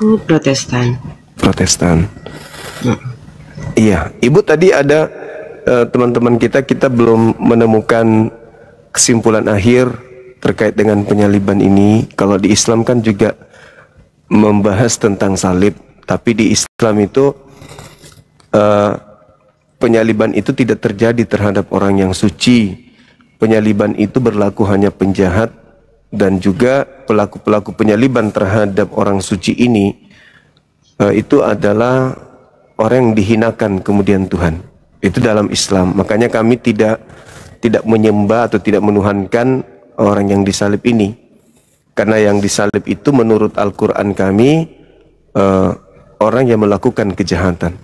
Aku Protestan. Protestan. Iya, Ibu tadi ada teman-teman kita belum menemukan kesimpulan akhir terkait dengan penyaliban ini. Kalau di Islam kan juga membahas tentang salib, tapi di Islam itu penyaliban itu tidak terjadi terhadap orang yang suci. Penyaliban itu berlaku hanya penjahat, dan juga pelaku-pelaku penyaliban terhadap orang suci ini itu adalah orang yang dihinakan kemudian Tuhan. Itu dalam Islam. Makanya kami tidak menyembah atau tidak menuhankan orang yang disalib ini. Karena yang disalib itu menurut Al-Quran kami orang yang melakukan kejahatan.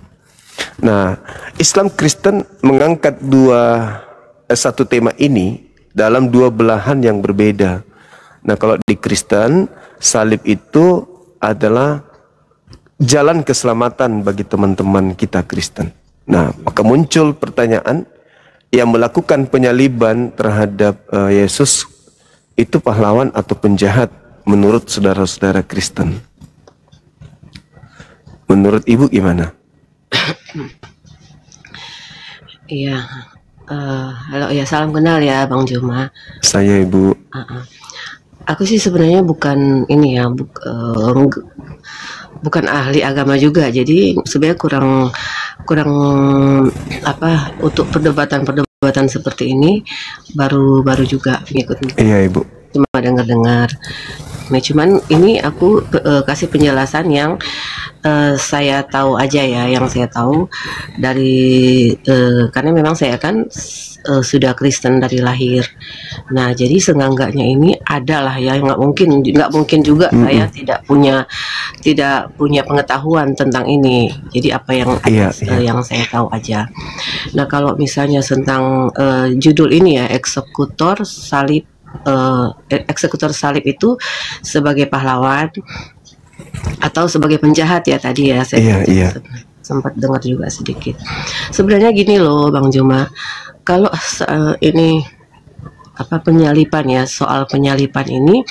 Nah, Islam Kristen mengangkat satu tema ini dalam dua belahan yang berbeda. Nah, kalau di Kristen, salib itu adalah jalan keselamatan bagi teman-teman kita Kristen. Nah, maka muncul pertanyaan, yang melakukan penyaliban terhadap Yesus itu pahlawan atau penjahat menurut saudara-saudara Kristen? Menurut Ibu gimana? Iya. Halo ya, salam kenal ya Bang Juma. Saya Ibu. Aku sih sebenarnya bukan ini ya, bukan ahli agama juga, jadi sebenarnya kurang apa untuk perdebatan seperti ini baru juga ngikut. Iya Ibu. Cuma dengar. Nah, cuman ini aku kasih penjelasan yang saya tahu aja ya, yang saya tahu dari karena memang saya kan sudah Kristen dari lahir. Nah, jadi seenggaknya ini adalah ya, nggak mungkin juga saya tidak punya pengetahuan tentang ini. Jadi apa yang yang saya tahu aja. Nah, kalau misalnya tentang judul ini ya, eksekutor salib itu sebagai pahlawan atau sebagai penjahat ya tadi ya, saya sempat dengar juga sedikit. Sebenarnya gini loh Bang Juma, kalau ini apa penyaliban ya, soal penyaliban ini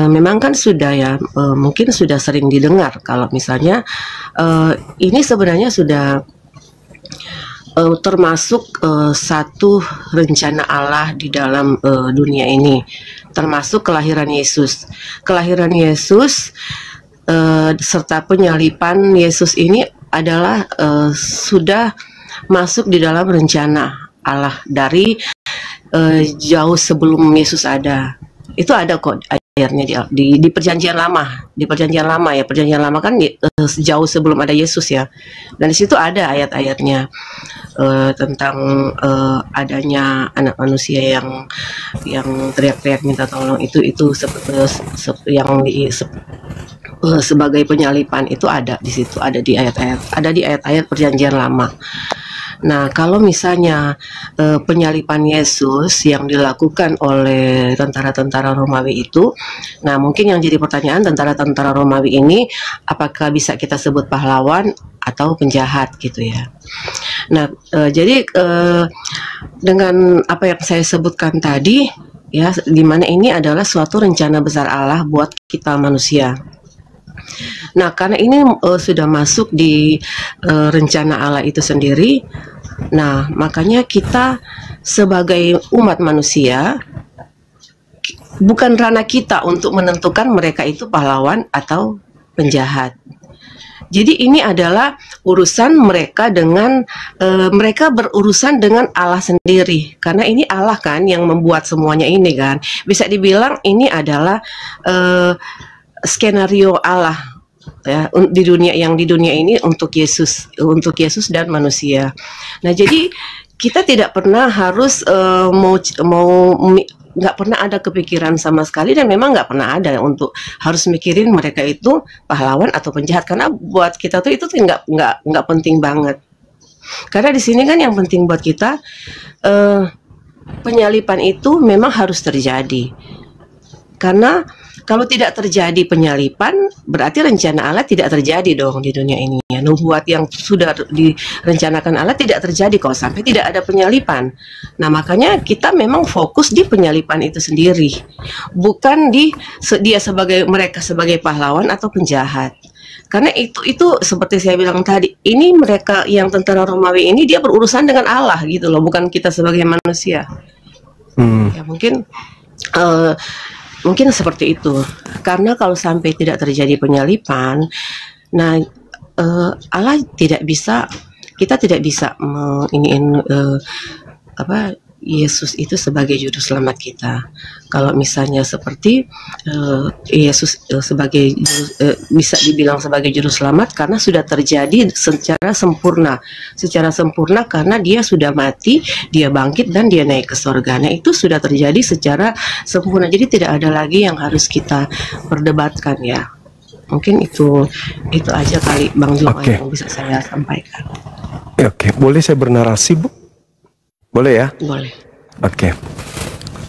memang kan sudah ya, mungkin sudah sering didengar kalau misalnya ini sebenarnya sudah termasuk satu rencana Allah di dalam dunia ini, termasuk kelahiran Yesus serta penyaliban Yesus ini adalah sudah masuk di dalam rencana Allah dari jauh sebelum Yesus ada. Itu ada kok ayatnya di perjanjian lama. Di perjanjian lama ya, perjanjian lama kan jauh sebelum ada Yesus ya. Dan di situ ada ayat-ayatnya tentang adanya anak manusia yang teriak-teriak minta tolong, itu sebagai penyaliban itu ada di situ, ada di ayat-ayat perjanjian lama. Nah, kalau misalnya penyaliban Yesus yang dilakukan oleh tentara-tentara Romawi itu, nah mungkin yang jadi pertanyaan, tentara-tentara Romawi ini apakah bisa kita sebut pahlawan atau penjahat gitu ya. Nah, jadi dengan apa yang saya sebutkan tadi ya, dimana ini adalah suatu rencana besar Allah buat kita manusia. Nah, karena ini sudah masuk di rencana Allah itu sendiri, nah makanya kita sebagai umat manusia, bukan ranah kita untuk menentukan mereka itu pahlawan atau penjahat. Jadi ini adalah urusan mereka dengan mereka berurusan dengan Allah sendiri, karena ini Allah kan yang membuat semuanya ini kan. Bisa dibilang ini adalah skenario Allah ya di dunia ini untuk Yesus dan manusia. Nah, jadi kita tidak pernah harus nggak pernah ada kepikiran sama sekali, dan memang nggak pernah ada untuk harus mikirin mereka itu pahlawan atau penjahat, karena buat kita tuh itu nggak penting banget. Karena di sini kan yang penting buat kita penyaliban itu memang harus terjadi, karena Kalau tidak terjadi penyalipan, berarti rencana Allah tidak terjadi dong di dunia ini. Ya, nubuat yang sudah direncanakan Allah tidak terjadi kalau sampai tidak ada penyalipan. Nah, makanya kita memang fokus di penyalipan itu sendiri, bukan di mereka sebagai pahlawan atau penjahat. Karena itu seperti saya bilang tadi, ini mereka yang tentara Romawi ini dia berurusan dengan Allah gitu loh, bukan kita sebagai manusia. Ya mungkin seperti itu. Karena kalau sampai tidak terjadi penyalipan, nah Allah tidak bisa, kita tidak bisa Yesus itu sebagai juru selamat kita. Kalau misalnya seperti Yesus bisa dibilang sebagai juru selamat karena sudah terjadi secara sempurna karena dia sudah mati, dia bangkit dan dia naik ke surga. Nah, itu sudah terjadi secara sempurna. Jadi tidak ada lagi yang harus kita perdebatkan ya. Mungkin itu aja kali Bang Joma yang bisa saya sampaikan. Oke, boleh saya bernarasi, Bu? Boleh ya? Boleh. Oke.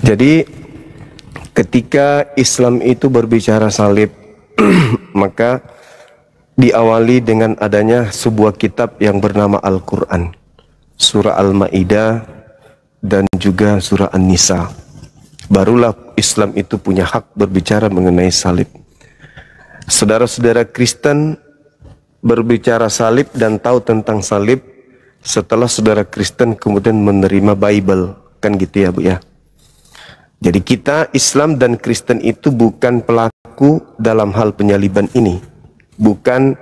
Jadi ketika Islam itu berbicara salib, maka diawali dengan adanya sebuah kitab yang bernama Al-Quran, surah Al-Ma'idah dan juga surah An-Nisa. Barulah Islam itu punya hak berbicara mengenai salib. Saudara-saudara Kristen berbicara salib dan tahu tentang salib setelah saudara Kristen kemudian menerima Bible, kan gitu ya Bu ya. Jadi kita Islam dan Kristen itu bukan pelaku dalam hal penyaliban ini, bukan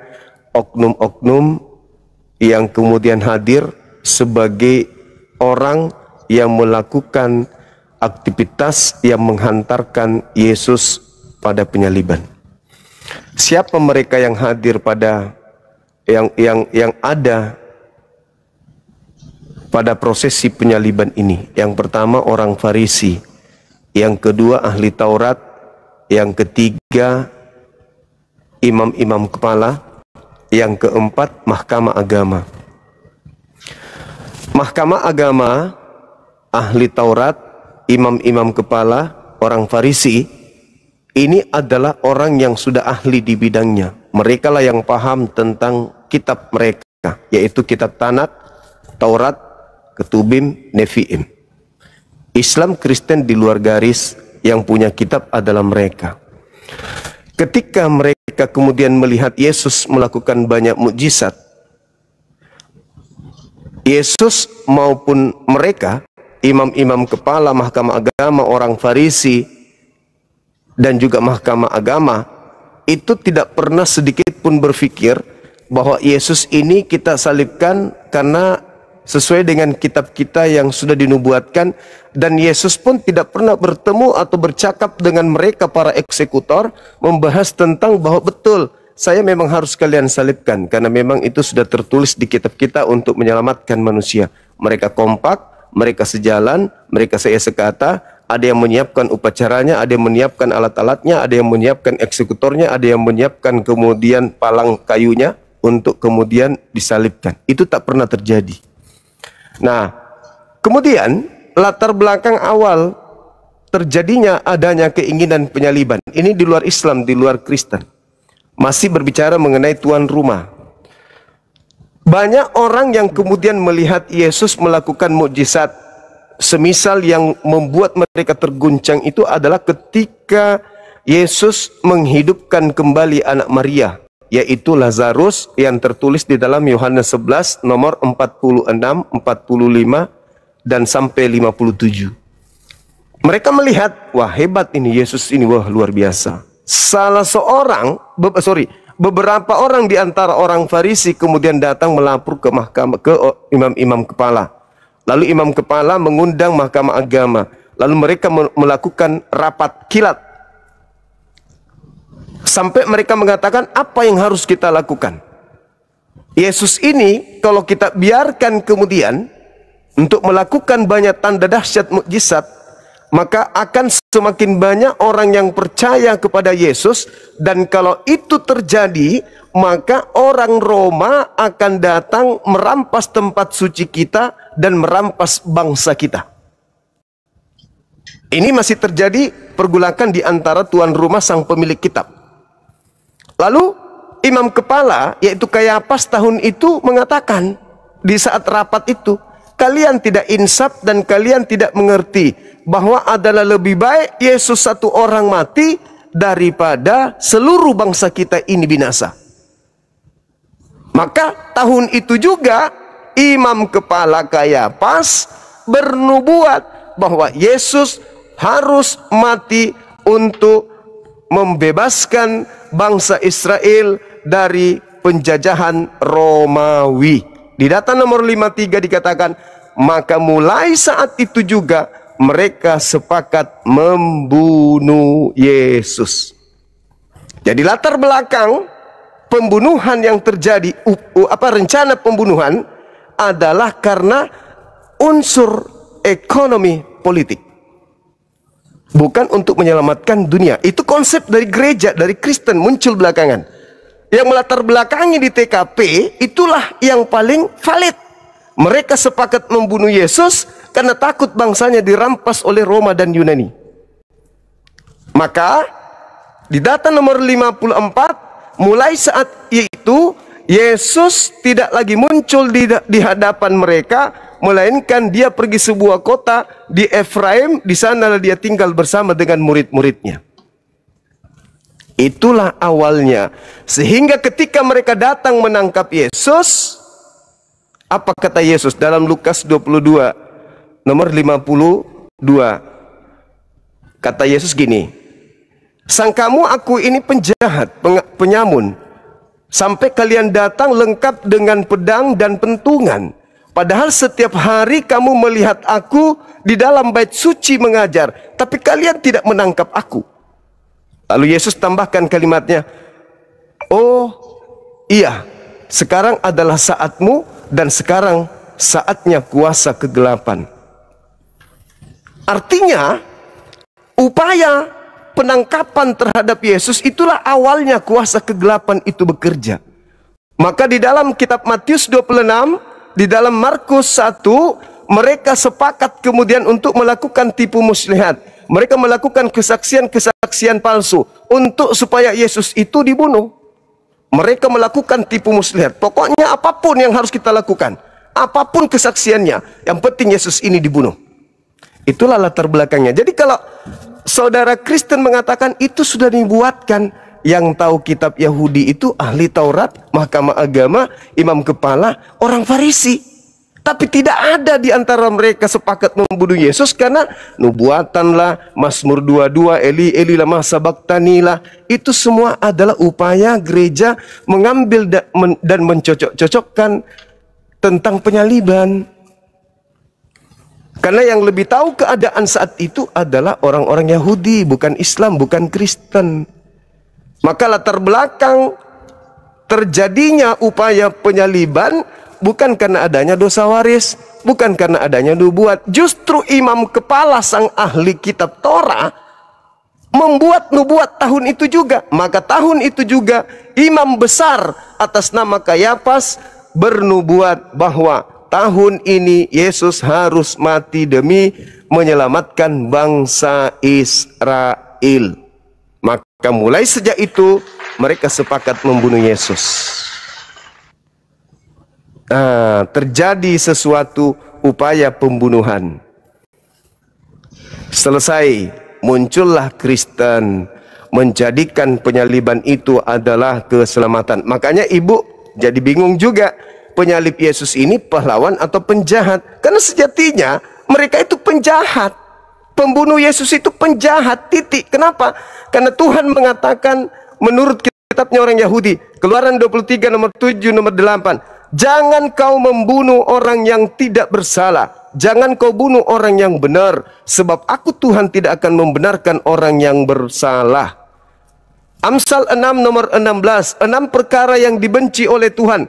oknum-oknum yang kemudian hadir sebagai orang yang melakukan aktivitas yang menghantarkan Yesus pada penyaliban. Siapa mereka yang hadir pada yang ada pada prosesi penyaliban ini? Yang pertama orang Farisi, yang kedua ahli Taurat, yang ketiga imam-imam kepala, yang keempat mahkamah agama. Mahkamah agama, ahli Taurat, imam-imam kepala, orang Farisi, ini adalah orang yang sudah ahli di bidangnya. Mereka lah yang paham tentang kitab mereka, yaitu kitab Tanakh, Taurat, Ketubim, Nevi'im. Islam Kristen di luar garis, yang punya kitab adalah mereka. Ketika mereka kemudian melihat Yesus melakukan banyak mukjizat, Yesus maupun mereka, imam-imam kepala, mahkamah agama, orang Farisi, dan juga mahkamah agama, itu tidak pernah sedikit pun berpikir bahwa Yesus ini kita salibkan karena sesuai dengan kitab kita yang sudah dinubuatkan. Dan Yesus pun tidak pernah bertemu atau bercakap dengan mereka para eksekutor membahas tentang bahwa betul saya memang harus kalian salibkan karena memang itu sudah tertulis di kitab kita untuk menyelamatkan manusia. Mereka kompak, mereka sejalan, mereka sekata, ada yang menyiapkan upacaranya, ada yang menyiapkan alat-alatnya, ada yang menyiapkan eksekutornya, ada yang menyiapkan kemudian palang kayunya untuk kemudian disalibkan. Itu tak pernah terjadi. Nah, kemudian latar belakang awal terjadinya adanya keinginan penyaliban ini di luar Islam, di luar Kristen, masih berbicara mengenai tuan rumah. Banyak orang yang kemudian melihat Yesus melakukan mukjizat, semisal yang membuat mereka terguncang itu adalah ketika Yesus menghidupkan kembali anak Maria, yaitu Lazarus, yang tertulis di dalam Yohanes 11 nomor 46, 45 dan sampai 57. Mereka melihat, wah hebat ini Yesus ini, wah luar biasa. Beberapa orang di antara orang Farisi kemudian datang melapor ke mahkamah, ke imam-imam kepala. Lalu imam kepala mengundang mahkamah agama. Lalu mereka melakukan rapat kilat. Sampai mereka mengatakan, apa yang harus kita lakukan? Yesus ini kalau kita biarkan kemudian untuk melakukan banyak tanda dahsyat mukjizat, maka akan semakin banyak orang yang percaya kepada Yesus. Dan kalau itu terjadi, maka orang Roma akan datang merampas tempat suci kita dan merampas bangsa kita. Ini masih terjadi pergulakan di antara tuan rumah sang pemilik kitab. Lalu imam kepala yaitu Kayafas tahun itu mengatakan di saat rapat itu, kalian tidak insaf dan kalian tidak mengerti bahwa adalah lebih baik Yesus satu orang mati daripada seluruh bangsa kita ini binasa. Maka tahun itu juga imam kepala Kayafas bernubuat bahwa Yesus harus mati untuk membebaskan bangsa Israel dari penjajahan Romawi. Di data nomor 53 dikatakan, maka mulai saat itu juga mereka sepakat membunuh Yesus. Jadi latar belakang pembunuhan yang terjadi, rencana pembunuhan adalah karena unsur ekonomi politik, bukan untuk menyelamatkan dunia. Itu konsep dari gereja, dari Kristen muncul belakangan. Yang melatar belakangi di TKP itulah yang paling valid. Mereka sepakat membunuh Yesus karena takut bangsanya dirampas oleh Roma dan Yunani. Maka di data nomor 54, mulai saat itu Yesus tidak lagi muncul di hadapan mereka, melainkan dia pergi sebuah kota di Efraim. Di sana dia tinggal bersama dengan murid-muridnya. Itulah awalnya. Sehingga ketika mereka datang menangkap Yesus, apa kata Yesus dalam Lukas 22 nomor 52? Kata Yesus gini, sangkamu aku ini penjahat, penyamun, sampai kalian datang lengkap dengan pedang dan pentungan. Padahal setiap hari kamu melihat aku di dalam bait suci mengajar, tapi kalian tidak menangkap aku. Lalu Yesus tambahkan kalimatnya, oh iya, sekarang adalah saatmu dan sekarang saatnya kuasa kegelapan. Artinya, upaya penangkapan terhadap Yesus itulah awalnya kuasa kegelapan itu bekerja. Maka di dalam kitab Matius 26, di dalam Markus 1, mereka sepakat kemudian untuk melakukan tipu muslihat. Mereka melakukan kesaksian-kesaksian palsu untuk supaya Yesus itu dibunuh. Mereka melakukan tipu muslihat. Pokoknya apapun yang harus kita lakukan, apapun kesaksiannya, yang penting Yesus ini dibunuh. Itulah latar belakangnya. Jadi kalau saudara Kristen mengatakan itu sudah dibuatkan, yang tahu kitab Yahudi itu ahli Taurat, mahkamah agama, imam kepala, orang Farisi. Tapi tidak ada di antara mereka sepakat membunuh Yesus karena nubuatanlah, Mazmur 22, Eli Eli lama sabaktani lah. Itu semua adalah upaya gereja mengambil dan mencocok-cocokkan tentang penyaliban. Karena yang lebih tahu keadaan saat itu adalah orang-orang Yahudi, bukan Islam, bukan Kristen. Maka latar belakang terjadinya upaya penyaliban bukan karena adanya dosa waris, bukan karena adanya nubuat. Justru imam kepala sang ahli kitab Torah membuat nubuat tahun itu juga. Maka tahun itu juga imam besar atas nama Kayafas bernubuat bahwa tahun ini Yesus harus mati demi menyelamatkan bangsa Israel. Maka mulai sejak itu mereka sepakat membunuh Yesus. Terjadi sesuatu upaya pembunuhan. Selesai, muncullah Kristen menjadikan penyaliban itu adalah keselamatan. Makanya ibu jadi bingung juga, penyalib Yesus ini pahlawan atau penjahat? Karena sejatinya mereka itu penjahat. Pembunuh Yesus itu penjahat, titik. Kenapa? Karena Tuhan mengatakan menurut kitabnya orang Yahudi, Keluaran 23 nomor 7 nomor 8, jangan kau membunuh orang yang tidak bersalah. Jangan kau bunuh orang yang benar, sebab aku Tuhan tidak akan membenarkan orang yang bersalah. Amsal 6 nomor 16, 6 perkara yang dibenci oleh Tuhan,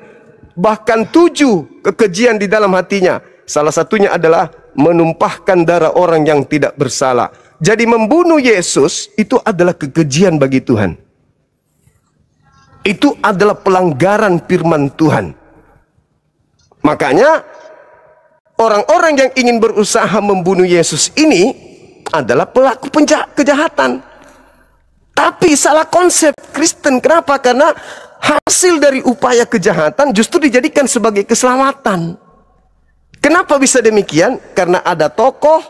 bahkan 7 kekejian di dalam hatinya. Salah satunya adalah menumpahkan darah orang yang tidak bersalah. Jadi membunuh Yesus itu adalah kekejian bagi Tuhan. Itu adalah pelanggaran firman Tuhan. Makanya orang-orang yang ingin berusaha membunuh Yesus ini adalah pelaku kejahatan. Tapi salah konsep Kristen. Kenapa? Karena hasil dari upaya kejahatan justru dijadikan sebagai keselamatan. Kenapa bisa demikian? Karena ada tokoh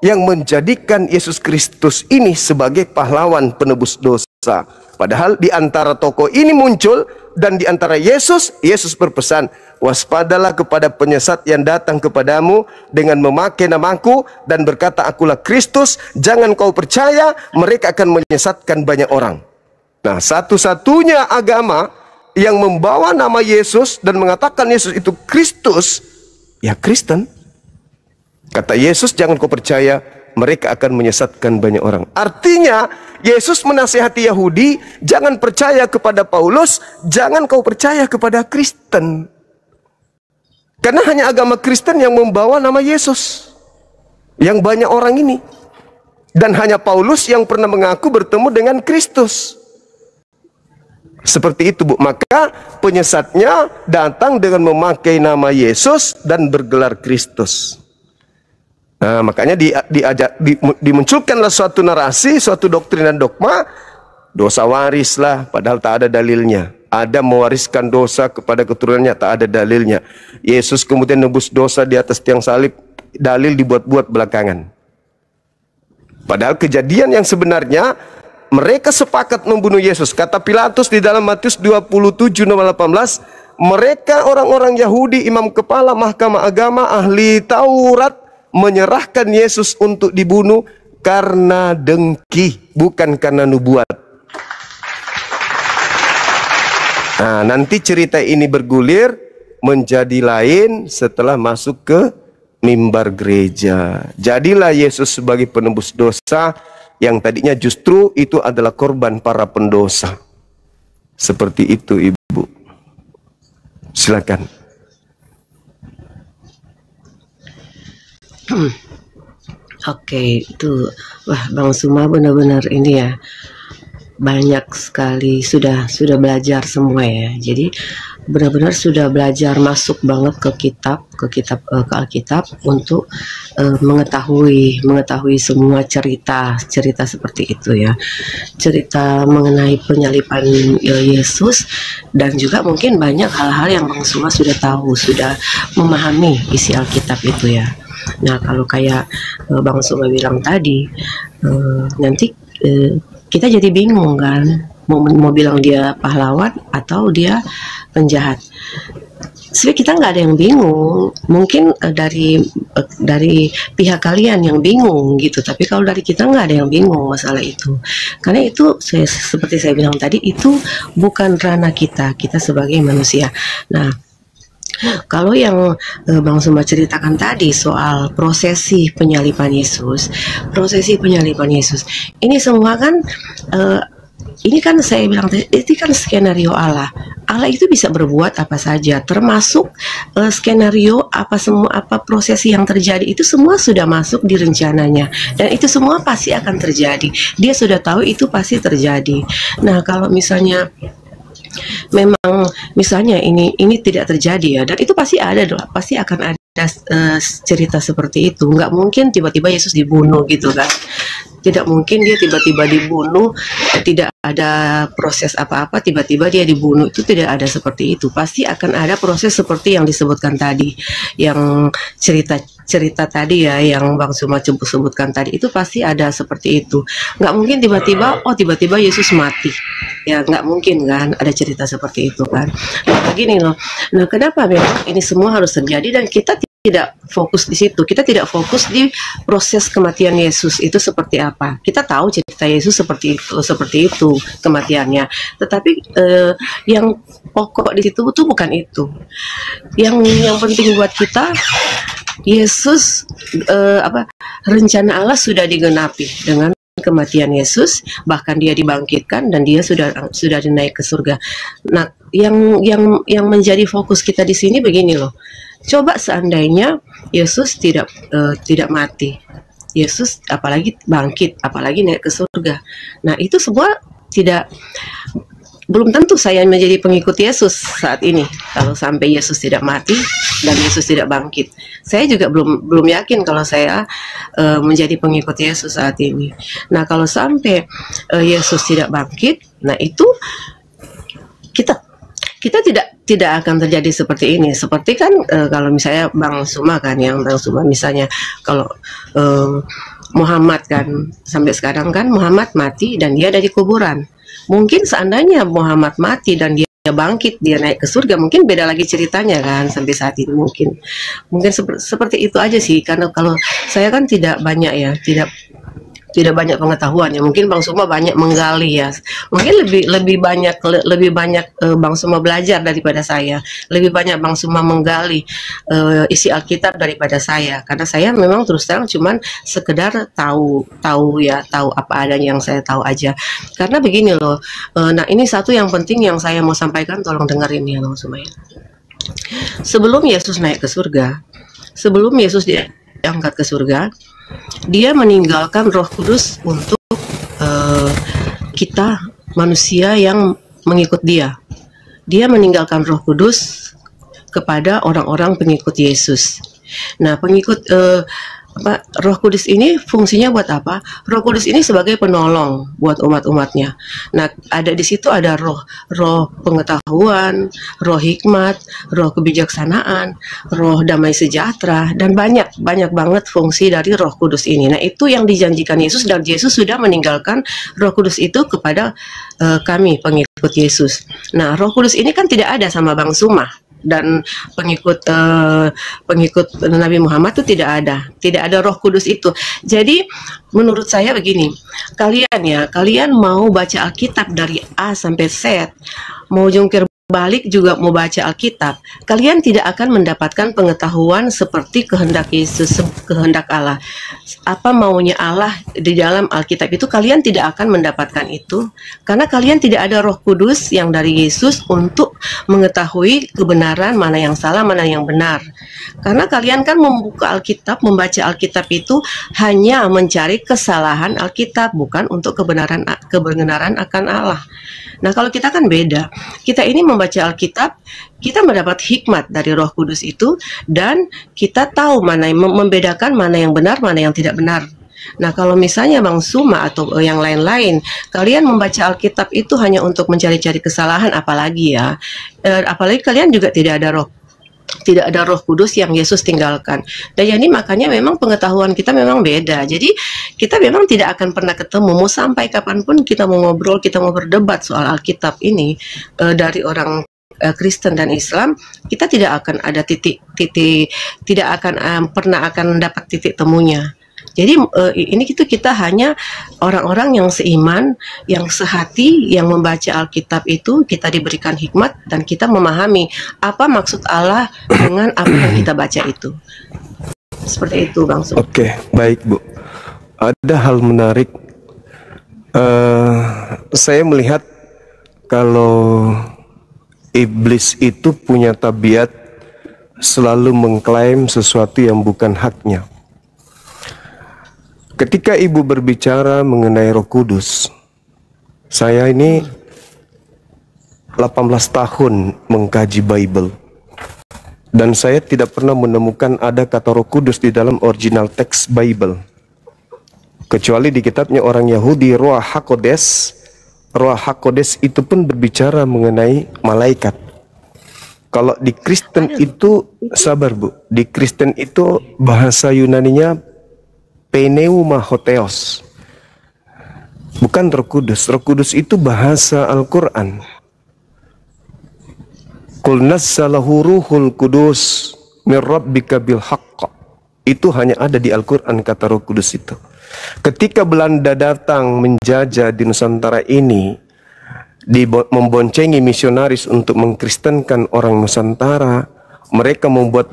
yang menjadikan Yesus Kristus ini sebagai pahlawan penebus dosa. Padahal di antara tokoh ini muncul, dan di antara Yesus berpesan, waspadalah kepada penyesat yang datang kepadamu dengan memakai namaku dan berkata akulah Kristus. Jangan kau percaya, mereka akan menyesatkan banyak orang. Nah, satu-satunya agama yang membawa nama Yesus dan mengatakan Yesus itu Kristus, ya Kristen. Kata Yesus, jangan kau percaya, mereka akan menyesatkan banyak orang. Artinya Yesus menasihati Yahudi, jangan percaya kepada Paulus, jangan kau percaya kepada Kristen. Karena hanya agama Kristen yang membawa nama Yesus, yang banyak orang ini. Dan hanya Paulus yang pernah mengaku bertemu dengan Kristus. Seperti itu, Bu. Maka penyesatnya datang dengan memakai nama Yesus dan bergelar Kristus. Nah, makanya dimunculkanlah suatu narasi, suatu doktrin dan dogma, dosa waris lah, padahal tak ada dalilnya. Adam mewariskan dosa kepada keturunannya, tak ada dalilnya. Yesus kemudian nebus dosa di atas tiang salib, dalil dibuat-buat belakangan. Padahal kejadian yang sebenarnya, mereka sepakat membunuh Yesus. Kata Pilatus di dalam Matius 27 nomor 18, mereka orang-orang Yahudi, imam kepala, mahkamah agama, ahli Taurat, menyerahkan Yesus untuk dibunuh karena dengki, bukan karena nubuat. Nah, nanti cerita ini bergulir menjadi lain setelah masuk ke mimbar gereja. Jadilah Yesus sebagai penebus dosa yang tadinya justru itu adalah korban para pendosa. Seperti itu, Ibu. Silakan. Oke, itu wah Bang Suma benar-benar ini ya, banyak sekali sudah belajar semua ya. Jadi benar-benar sudah belajar masuk banget ke Alkitab untuk mengetahui semua cerita seperti itu ya. Cerita mengenai penyalipan Yesus, dan juga mungkin banyak hal-hal yang Bang Suma sudah tahu, sudah memahami isi Alkitab itu ya. Nah, kalau kayak Bang Suma bilang tadi, nanti kita jadi bingung kan, mau bilang dia pahlawan atau dia penjahat. Sebenarnya kita nggak ada yang bingung, mungkin dari pihak kalian yang bingung gitu, tapi kalau dari kita nggak ada yang bingung masalah itu, karena itu seperti saya bilang tadi, itu bukan ranah kita sebagai manusia. Nah, kalau yang Bang Suma ceritakan tadi soal prosesi penyalipan Yesus, ini semua kan, ini kan saya bilang tadi, itu kan skenario Allah. Allah itu bisa berbuat apa saja, termasuk skenario apa prosesi yang terjadi itu semua sudah masuk di rencananya, dan itu semua pasti akan terjadi. Dia sudah tahu itu pasti terjadi. Nah, kalau misalnya memang misalnya ini tidak terjadi ya, dan itu pasti akan ada cerita seperti itu. Nggak mungkin tiba-tiba Yesus dibunuh gitu kan, tidak mungkin dia tiba-tiba dibunuh, tidak ada proses apa-apa tiba-tiba dia dibunuh, itu tidak ada seperti itu. Pasti akan ada proses seperti yang disebutkan tadi, yang cerita tadi ya, yang Bang Suma sebutkan tadi, itu pasti ada seperti itu. Nggak mungkin tiba-tiba Yesus mati ya, nggak mungkin kan ada cerita seperti itu kan. Nah, begini loh, nah kenapa memang ini semua harus terjadi dan kita tidak fokus di situ, kita tidak fokus di proses kematian Yesus itu seperti apa. Kita tahu cerita Yesus seperti itu kematiannya, tetapi yang pokok di situ itu bukan itu. Yang penting buat kita, Yesus rencana Allah sudah digenapi dengan kematian Yesus, bahkan dia dibangkitkan dan dia sudah dinaik ke surga. Nah, yang menjadi fokus kita di sini begini loh. Coba seandainya Yesus tidak mati, Yesus apalagi bangkit, apalagi naik ke surga. Nah, itu semua tidak, belum tentu saya menjadi pengikut Yesus saat ini kalau sampai Yesus tidak mati dan Yesus tidak bangkit. Saya juga belum yakin kalau saya menjadi pengikut Yesus saat ini. Nah, kalau sampai Yesus tidak bangkit, nah itu kita tidak akan terjadi seperti ini. Seperti kan kalau misalnya Bang Suma kan, yang Bang Suma misalnya kalau Muhammad kan sampai sekarang kan Muhammad mati dan dia ada di kuburan. Mungkin seandainya Muhammad mati dan dia bangkit, dia naik ke surga, mungkin beda lagi ceritanya kan sampai saat ini. Mungkin seperti itu aja sih, karena kalau saya kan tidak banyak ya, tidak banyak pengetahuan ya. Mungkin Bang Suma banyak menggali ya. Mungkin lebih banyak Bang Suma belajar daripada saya. Lebih banyak Bang Suma menggali isi Alkitab daripada saya. Karena saya memang terus terang cuman sekedar tahu apa adanya yang saya tahu aja. Karena begini loh. Nah, ini satu yang penting yang saya mau sampaikan, tolong dengerin ya Bang Suma ya. Sebelum Yesus naik ke surga, sebelum Yesus diangkat ke surga, dia meninggalkan Roh Kudus untuk kita manusia yang mengikut dia. Dia meninggalkan Roh Kudus kepada orang-orang pengikut Yesus. Nah, Roh Kudus ini fungsinya buat apa? Roh Kudus ini sebagai penolong buat umat-umatnya. Nah, ada di situ ada roh pengetahuan, roh hikmat, roh kebijaksanaan, roh damai sejahtera, dan banyak banget fungsi dari Roh Kudus ini. Nah, itu yang dijanjikan Yesus, dan Yesus sudah meninggalkan Roh Kudus itu kepada kami pengikut Yesus. Nah, Roh Kudus ini kan tidak ada sama Bang Suma dan pengikut Nabi Muhammad itu tidak ada Roh Kudus itu. Jadi menurut saya begini, kalian mau baca Alkitab dari A sampai Z, mau jungkir balik juga mau baca Alkitab, kalian tidak akan mendapatkan pengetahuan seperti kehendak Yesus, kehendak Allah. Apa maunya Allah di dalam Alkitab itu kalian tidak akan mendapatkan itu, karena kalian tidak ada Roh Kudus yang dari Yesus untuk mengetahui kebenaran, mana yang salah, mana yang benar. Karena kalian kan membuka Alkitab, membaca Alkitab itu hanya mencari kesalahan Alkitab, bukan untuk kebenaran akan Allah. Nah, kalau kita kan beda. Kita ini membaca Alkitab, kita mendapat hikmat dari Roh Kudus itu, dan kita tahu membedakan mana yang benar, mana yang tidak benar. Nah, kalau misalnya Bang Suma atau yang lain-lain, kalian membaca Alkitab itu hanya untuk mencari-cari kesalahan, apalagi kalian juga tidak ada Roh Kudus yang Yesus tinggalkan. Dan jadi makanya memang pengetahuan kita memang beda. Jadi kita memang tidak akan pernah ketemu, mau sampai kapanpun kita mau ngobrol, kita mau berdebat soal Alkitab ini dari orang Kristen dan Islam, kita tidak akan ada tidak akan pernah akan dapat titik temunya. Jadi ini kita hanya orang-orang yang seiman, yang sehati, yang membaca Alkitab itu, kita diberikan hikmat dan kita memahami apa maksud Allah dengan apa yang kita baca itu. Seperti itu, Bang Sum. Oke, baik Bu. Ada hal menarik. Saya melihat kalau iblis itu punya tabiat selalu mengklaim sesuatu yang bukan haknya. Ketika Ibu berbicara mengenai Roh Kudus, saya ini 18 tahun mengkaji Bible, dan saya tidak pernah menemukan ada kata Roh Kudus di dalam original teks Bible, kecuali di kitabnya orang Yahudi, Ruach HaKodesh. Ruach HaKodesh itu pun berbicara mengenai malaikat. Kalau di Kristen itu, sabar Bu, di Kristen itu bahasa Yunaninya Pneumahotheos, bukan Roh Kudus. Roh Kudus itu bahasa Al-Quran. Qul nazzalahu ruhul kudus min rabbika bil haqq. Itu hanya ada di Al-Quran kata Roh Kudus itu. Ketika Belanda datang menjajah di Nusantara ini, memboncengi misionaris untuk mengkristenkan orang Nusantara, mereka membuat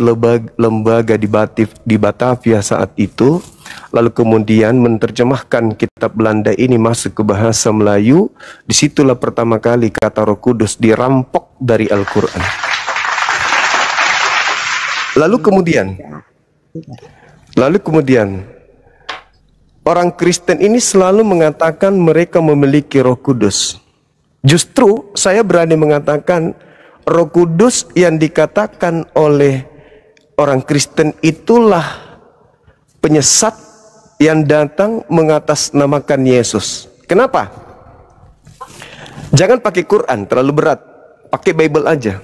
lembaga di Batavia saat itu, lalu kemudian menerjemahkan kitab Belanda ini masuk ke bahasa Melayu. Disitulah pertama kali kata Roh Kudus dirampok dari Al-Quran. Lalu kemudian orang Kristen ini selalu mengatakan mereka memiliki Roh Kudus. Justru saya berani mengatakan Roh Kudus yang dikatakan oleh orang Kristen itulah penyesat yang datang mengatasnamakan Yesus. Kenapa? Jangan pakai Quran, terlalu berat. Pakai Bible aja.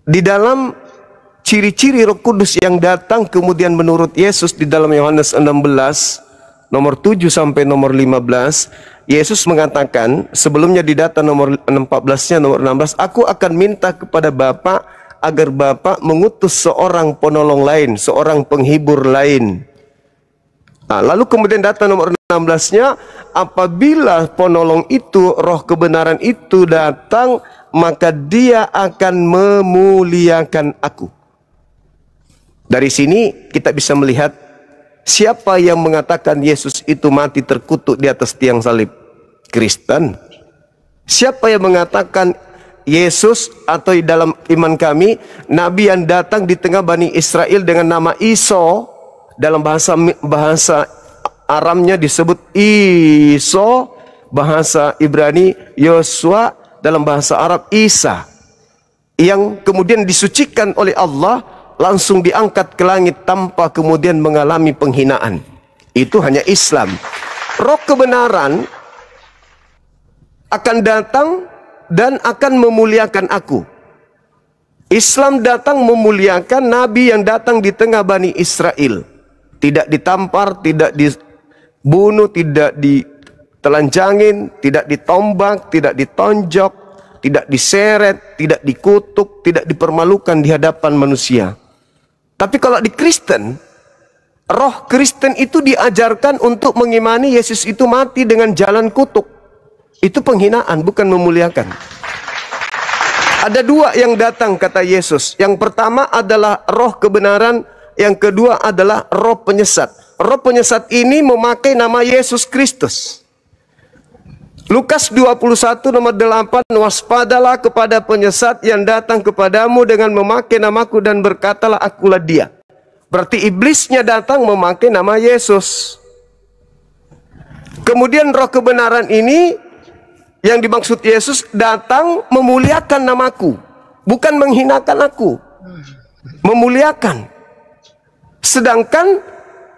Di dalam ciri-ciri Roh Kudus yang datang kemudian menurut Yesus di dalam Yohanes 16 nomor 7 sampai nomor 15, Yesus mengatakan, sebelumnya di data nomor 14-nya nomor 16, aku akan minta kepada Bapa agar Bapa mengutus seorang penolong lain, seorang penghibur lain. Nah, lalu kemudian data nomor 16-nya, apabila penolong itu, roh kebenaran itu datang, maka dia akan memuliakan aku. Dari sini kita bisa melihat siapa yang mengatakan Yesus itu mati terkutuk di atas tiang salib? Kristen. Siapa yang mengatakan Yesus atau di dalam iman kami Nabi yang datang di tengah Bani Israel dengan nama Iso, dalam bahasa Aramnya disebut Iso, bahasa Ibrani Yosua, dalam bahasa Arab Isa, yang kemudian disucikan oleh Allah, langsung diangkat ke langit tanpa kemudian mengalami penghinaan. Itu hanya Islam. Roh kebenaran akan datang dan akan memuliakan aku. Islam datang memuliakan Nabi yang datang di tengah Bani Israel. Tidak ditampar, tidak dibunuh, tidak ditelanjangin, tidak ditombak, tidak ditonjok, tidak diseret, tidak dikutuk, tidak dipermalukan di hadapan manusia. Tapi kalau di Kristen, roh Kristen itu diajarkan untuk mengimani Yesus itu mati dengan jalan kutuk. Itu penghinaan, bukan memuliakan. Ada dua yang datang, kata Yesus. Yang pertama adalah roh kebenaran, yang kedua adalah roh penyesat. Roh penyesat ini memakai nama Yesus Kristus. Lukas 21 nomor 8, waspadalah kepada penyesat yang datang kepadamu dengan memakai namaku dan berkatalah akulah dia. Berarti iblisnya datang memakai nama Yesus. Kemudian roh kebenaran ini yang dimaksud Yesus datang memuliakan namaku, bukan menghinakan aku. Memuliakan. Sedangkan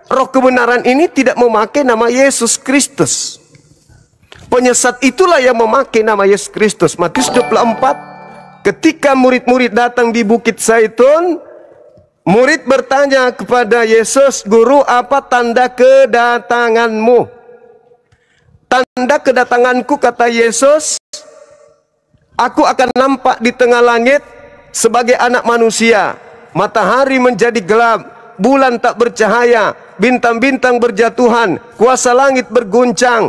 roh kebenaran ini tidak memakai nama Yesus Kristus. Penyesat itulah yang memakai nama Yesus Kristus. Matius 24, ketika murid-murid datang di Bukit Zaitun, murid bertanya kepada Yesus, Guru, apa tanda kedatanganmu? Tanda kedatanganku, kata Yesus, aku akan nampak di tengah langit sebagai anak manusia. Matahari menjadi gelap, bulan tak bercahaya, bintang-bintang berjatuhan, kuasa langit berguncang.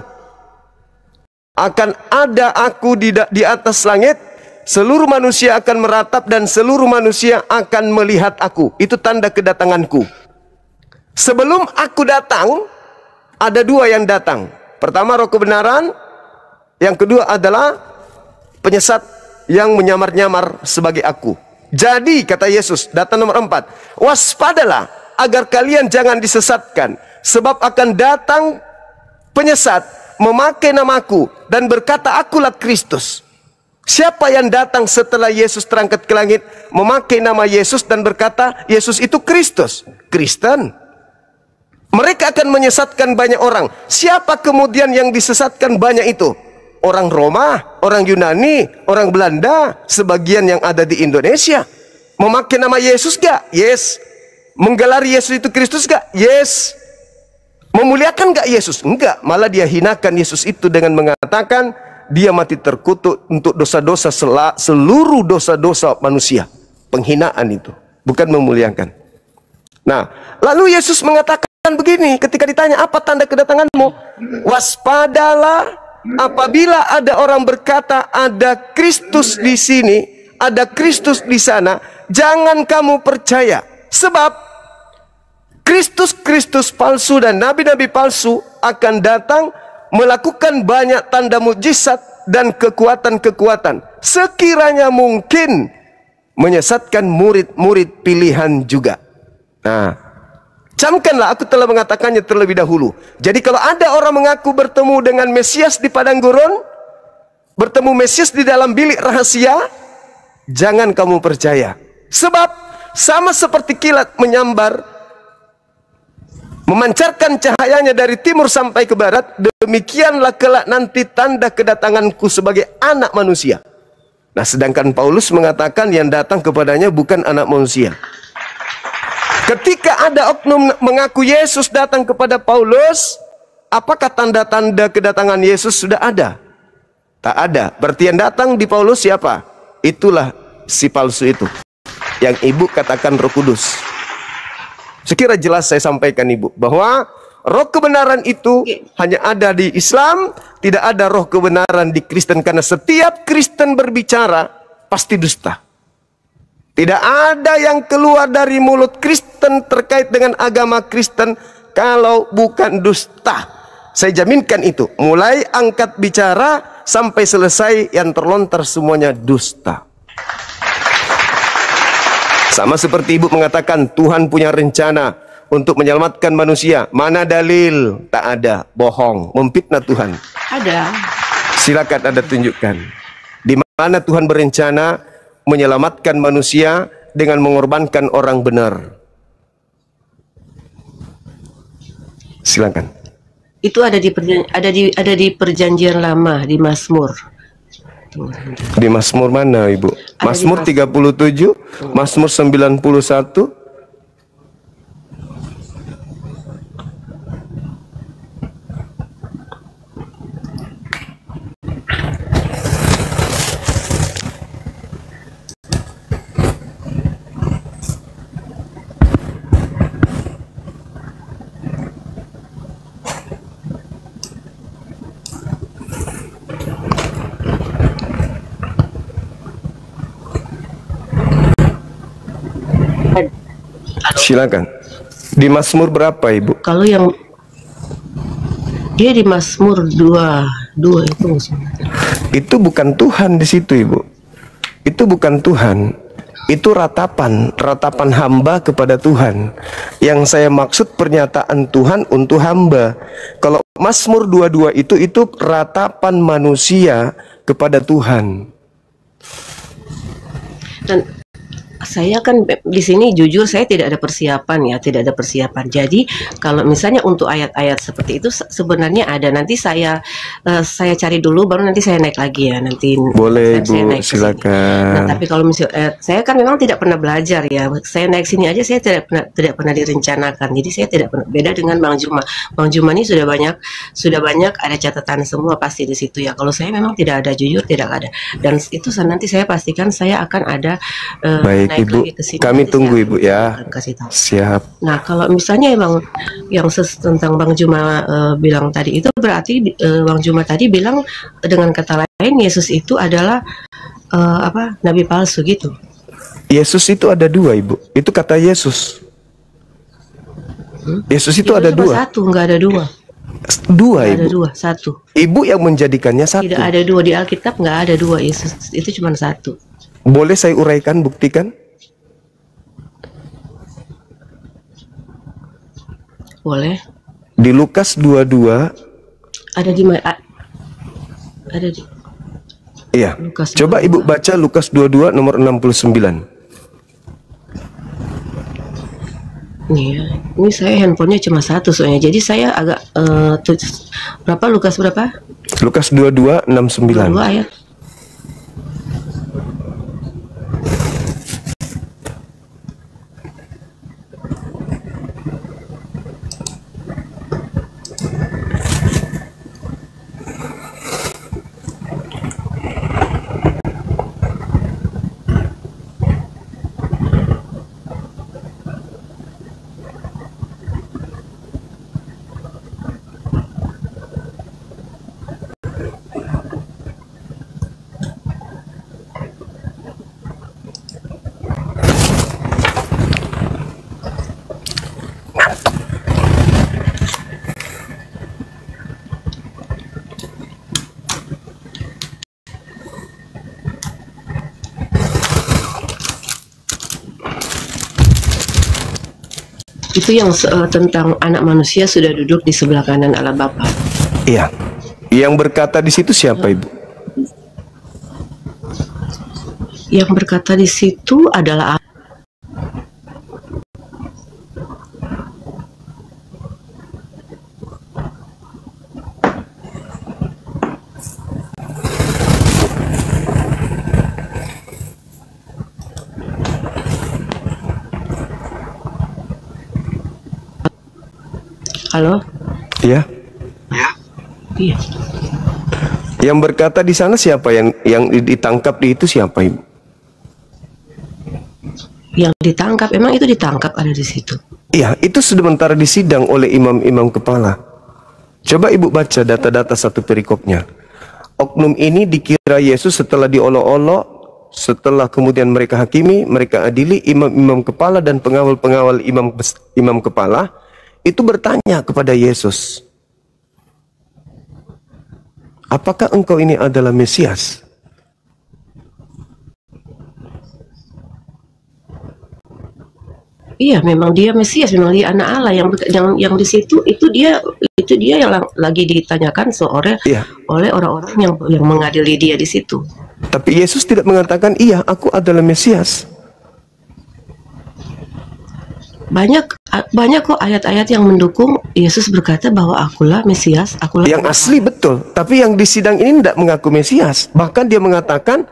Akan ada aku di atas langit, seluruh manusia akan meratap dan seluruh manusia akan melihat aku. Itu tanda kedatanganku. Sebelum aku datang, ada dua yang datang. Pertama roh kebenaran, yang kedua adalah penyesat yang menyamar-nyamar sebagai aku. Jadi kata Yesus, data nomor 4, waspadalah agar kalian jangan disesatkan, sebab akan datang penyesat memakai namaku dan berkata akulah Kristus. Siapa yang datang setelah Yesus terangkat ke langit memakai nama Yesus dan berkata Yesus itu Kristus? Kristen. Mereka akan menyesatkan banyak orang. Siapa kemudian yang disesatkan banyak itu? Orang Roma, orang Yunani, orang Belanda, sebagian yang ada di Indonesia. Memakai nama Yesus gak? Yes. Menggelari Yesus itu Kristus gak? Yes. Memuliakan gak Yesus? Enggak, malah dia hinakan Yesus itu dengan mengatakan dia mati terkutuk untuk dosa-dosa seluruh dosa-dosa manusia. Penghinaan itu, bukan memuliakan. Nah, lalu Yesus mengatakan begini ketika ditanya apa tanda kedatanganmu? Waspadalah apabila ada orang berkata ada Kristus di sini, ada Kristus di sana, jangan kamu percaya. Sebab Kristus palsu dan nabi-nabi palsu akan datang melakukan banyak tanda mujizat dan kekuatan-kekuatan, sekiranya mungkin menyesatkan murid-murid pilihan juga. Nah, camkanlah, aku telah mengatakannya terlebih dahulu. Jadi kalau ada orang mengaku bertemu dengan Mesias di padang gurun, bertemu Mesias di dalam bilik rahasia, jangan kamu percaya. Sebab sama seperti kilat menyambar, memancarkan cahayanya dari timur sampai ke barat, demikianlah kelak nanti tanda kedatanganku sebagai anak manusia. Nah, sedangkan Paulus mengatakan yang datang kepadanya bukan anak manusia. Ketika ada oknum mengaku Yesus datang kepada Paulus, apakah tanda-tanda kedatangan Yesus sudah ada? Tak ada. Berarti yang datang di Paulus siapa? Itulah si palsu itu, yang ibu katakan Roh Kudus. Sekira jelas saya sampaikan ibu, bahwa roh kebenaran itu hanya ada di Islam, tidak ada roh kebenaran di Kristen. Karena setiap Kristen berbicara pasti dusta. Tidak ada yang keluar dari mulut Kristen terkait dengan agama Kristen kalau bukan dusta. Saya jaminkan itu. Mulai angkat bicara sampai selesai yang terlontar semuanya dusta. Sama seperti ibu mengatakan Tuhan punya rencana untuk menyelamatkan manusia. Mana dalil? Tak ada. Bohong. Memfitnah Tuhan. Ada. Silakan Anda tunjukkan. Di mana Tuhan berencana menyelamatkan manusia dengan mengorbankan orang benar. Silakan. Itu ada di perjanjian lama, di Mazmur. Di Mazmur mana, Ibu? Mazmur 37, Mazmur 91. Silakan. Di Mazmur berapa, Ibu? Kalau yang dia di Mazmur 2 itu maksudnya. Itu bukan Tuhan di situ, Ibu. Itu bukan Tuhan. Itu ratapan hamba kepada Tuhan. Yang saya maksud pernyataan Tuhan untuk hamba. Kalau Mazmur 22 itu ratapan manusia kepada Tuhan. Dan saya kan di sini jujur saya tidak ada persiapan ya, tidak ada persiapan. Jadi kalau misalnya untuk ayat-ayat seperti itu sebenarnya ada. Nanti saya cari dulu, baru nanti saya naik lagi ya. Nanti boleh saya Bu, naik silakan. Nah, tapi kalau misalnya saya kan memang tidak pernah belajar ya. Saya naik sini aja saya tidak pernah direncanakan. Jadi saya tidak pernah, beda dengan Bang Juma. Bang Juma ini sudah banyak ada catatan semua pasti di situ ya. Kalau saya memang tidak ada, jujur tidak ada. Dan itu nanti saya pastikan saya akan ada baik Ibu, kami tunggu Ibu ya. Siap. Nah, kalau misalnya emang yang tentang Bang Juma bilang tadi itu berarti Bang Juma tadi bilang dengan kata lain Yesus itu adalah nabi palsu gitu. Yesus itu ada dua, Ibu. Itu kata Yesus. Yesus itu ada dua. Satu, nggak ada dua. Dua, nggak Ibu. Ada dua, satu. Ibu yang menjadikannya satu. Tidak ada dua di Alkitab, nggak ada dua Yesus. Itu cuma satu. Boleh saya uraikan, buktikan? Boleh. Di Lukas 22 ada di ada di iya. Lukas Coba 22. Ibu baca Lukas 22 nomor 69. Nih ya. Ini saya handphonenya cuma satu soalnya. Jadi saya agak berapa Lukas berapa? Lukas 22 69. 22 ayat. Itu yang tentang anak manusia sudah duduk di sebelah kanan Allah Bapa. Iya. Yang berkata di situ siapa, Ibu? Yang berkata di situ adalah halo? Ya. Iya. Yang berkata di sana siapa? Yang ditangkap di itu siapa, Ibu? Yang ditangkap, emang itu ditangkap ada di situ? Iya, itu sementara disidang oleh imam-imam kepala. Coba Ibu baca data-data satu perikopnya. Oknum ini dikira Yesus setelah diolok-olok, setelah kemudian mereka hakimi, mereka adili, imam-imam kepala dan pengawal-pengawal imam kepala itu bertanya kepada Yesus, apakah engkau ini adalah Mesias? Iya, memang dia Mesias, memang dia anak Allah. Yang di situ itu dia yang lagi ditanyakan oleh orang-orang yang mengadili dia di situ. Tapi Yesus tidak mengatakan, iya, aku adalah Mesias. Banyak kok ayat-ayat yang mendukung Yesus berkata bahwa akulah Mesias, akulah yang asli Allah. Betul, tapi yang di sidang ini tidak mengaku Mesias. Bahkan dia mengatakan,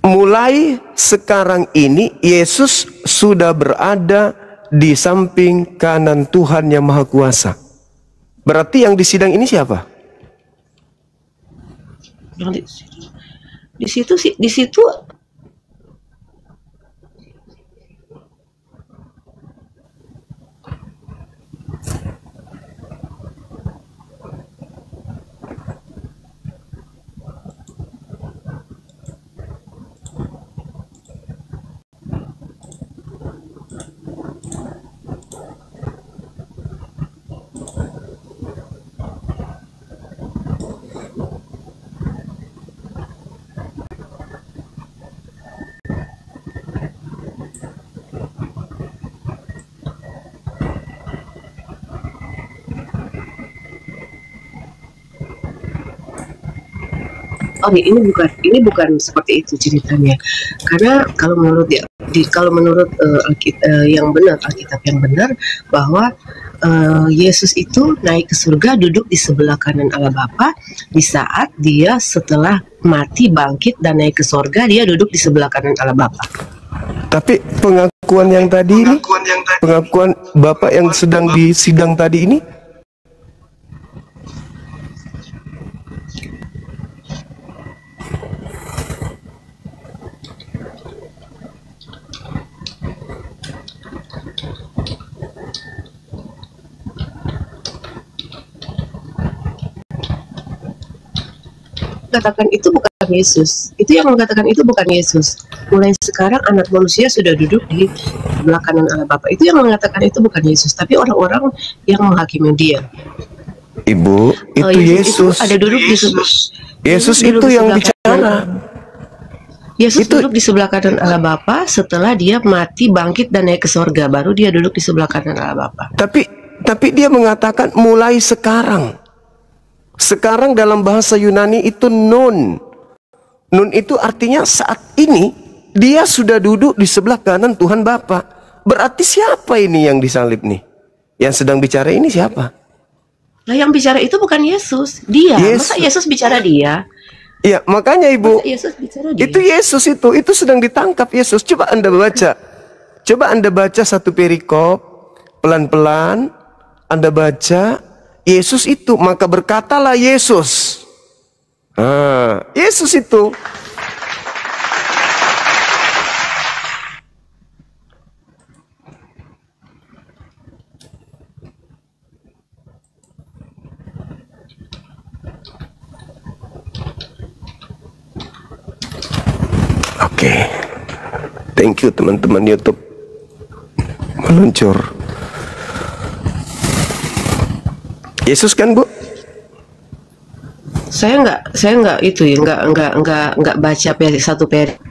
mulai sekarang ini Yesus sudah berada di samping kanan Tuhan yang Maha Kuasa. Berarti yang di sidang ini siapa? Yang di situ ini bukan seperti itu ceritanya. Karena kalau menurut yang benar, Alkitab yang benar, bahwa Yesus itu naik ke surga, duduk di sebelah kanan Allah Bapa. Di saat dia setelah mati, bangkit dan naik ke surga, dia duduk di sebelah kanan Allah Bapa. Tapi pengakuan yang tadi ini, pengakuan Bapak yang sedang disidang tadi ini, katakan itu bukan Yesus. Itu yang mengatakan itu bukan Yesus. Mulai sekarang anak manusia sudah duduk di sebelah kanan Allah Bapa. Itu yang mengatakan itu bukan Yesus, tapi orang-orang yang menghakimi dia. Ibu, itu Yesus. Itu ada duduk di sebelah. Yesus itu yang bicara. Yesus duduk di sebelah kanan Allah Bapa setelah dia mati, bangkit dan naik ke surga. Baru dia duduk di sebelah kanan Allah Bapa. Tapi dia mengatakan mulai sekarang. Sekarang dalam bahasa Yunani itu nun. Nun itu artinya saat ini dia sudah duduk di sebelah kanan Tuhan Bapa. Berarti siapa ini yang disalib nih? Yang sedang bicara ini siapa? Nah, yang bicara itu bukan Yesus. Dia. Masa Yesus bicara dia? Iya, makanya Ibu. Masa Yesus bicara dia? Itu Yesus itu sedang ditangkap Yesus. Coba Anda baca. Coba Anda baca satu perikop pelan-pelan. Anda baca Yesus itu, maka berkatalah Yesus. Yesus itu. Oke. Thank you teman-teman YouTube. Meluncur. Yesus kan, Bu? Saya nggak itu ya, nggak baca satu perikop.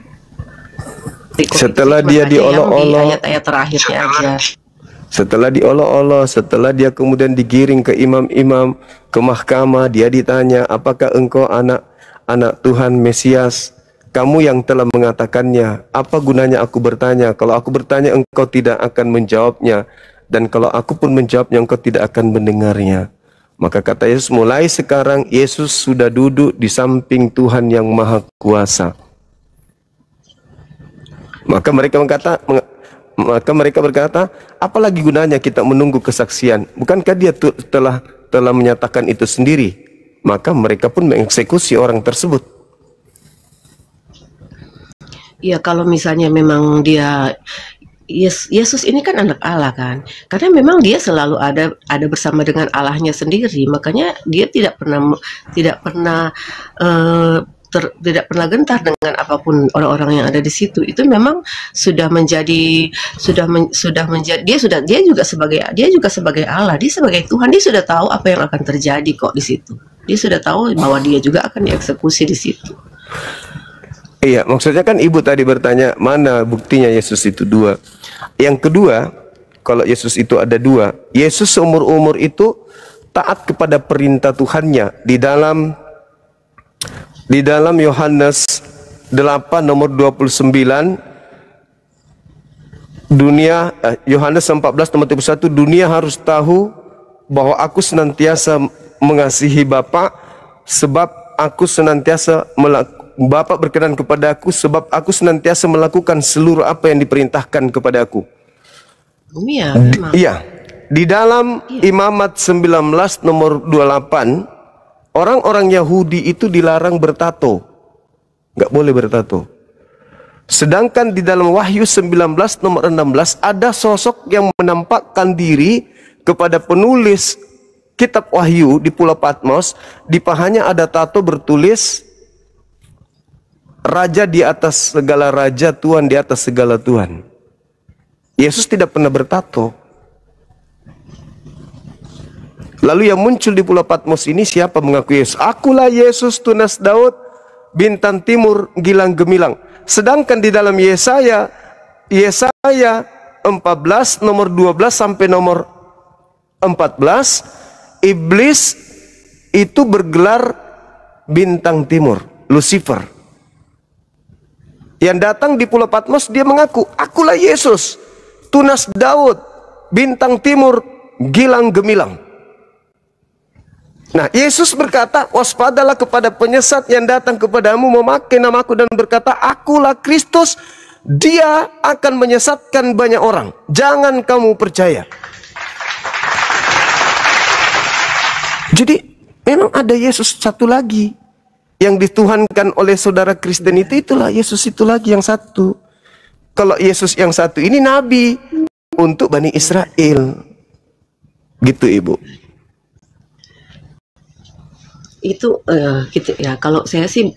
Setelah dia diolok-olok, ayat-ayat terakhirnya aja. Setelah diolok-olok, setelah dia kemudian digiring ke imam-imam, ke mahkamah, dia ditanya, apakah engkau anak Tuhan Mesias? kamu yang telah mengatakannya. Apa gunanya aku bertanya? Kalau aku bertanya, engkau tidak akan menjawabnya. Dan kalau aku pun menjawabnya, engkau tidak akan mendengarnya. Maka kata Yesus, mulai sekarang Yesus sudah duduk di samping Tuhan yang Maha Kuasa. Maka mereka berkata, apalagi gunanya kita menunggu kesaksian? Bukankah dia telah menyatakan itu sendiri? Maka mereka pun mengeksekusi orang tersebut. Ya, kalau misalnya memang dia Yesus ini kan anak Allah kan, karena memang dia selalu ada bersama dengan Allahnya sendiri, makanya dia tidak pernah tidak pernah gentar dengan apapun orang-orang yang ada di situ. Itu memang sudah menjadi dia juga sebagai Allah, dia sebagai Tuhan, dia sudah tahu apa yang akan terjadi kok di situ. Dia sudah tahu bahwa dia juga akan dieksekusi di situ. Iya, maksudnya kan ibu tadi bertanya, mana buktinya Yesus itu dua? Yang kedua, kalau Yesus itu ada dua, Yesus seumur-umur itu taat kepada perintah Tuhannya. Di dalam Yohanes 8 nomor 29, Yohanes 14 nomor 31, dunia harus tahu bahwa aku senantiasa mengasihi Bapa, sebab aku senantiasa Bapa berkenan kepada aku, sebab aku senantiasa melakukan seluruh apa yang diperintahkan kepada aku. Iya, memang. Iya. Di dalam Imamat 19 nomor 28, orang-orang Yahudi itu dilarang bertato. Nggak boleh bertato. Sedangkan di dalam Wahyu 19 nomor 16 ada sosok yang menampakkan diri kepada penulis kitab Wahyu di Pulau Patmos. Di pahanya ada tato bertulis, Raja di atas segala raja, Tuhan di atas segala Tuhan. Yesus tidak pernah bertato. Lalu yang muncul di Pulau Patmos ini siapa mengaku Yesus? Akulah Yesus tunas Daud, bintang timur gilang gemilang. Sedangkan di dalam Yesaya 14 nomor 12 sampai nomor 14, iblis itu bergelar bintang timur, Lucifer. Yang datang di Pulau Patmos dia mengaku, akulah Yesus tunas Daud, bintang timur gilang gemilang. Nah, Yesus berkata, waspadalah kepada penyesat yang datang kepadamu memakai namaku dan berkata, akulah Kristus, dia akan menyesatkan banyak orang. Jangan kamu percaya. Jadi, memang ada Yesus satu lagi yang dituhankan oleh saudara Kristen itu, itulah Yesus itu lagi yang satu. Kalau Yesus yang satu ini nabi untuk Bani Israel. Gitu, Ibu. Itu gitu ya. Kalau saya sih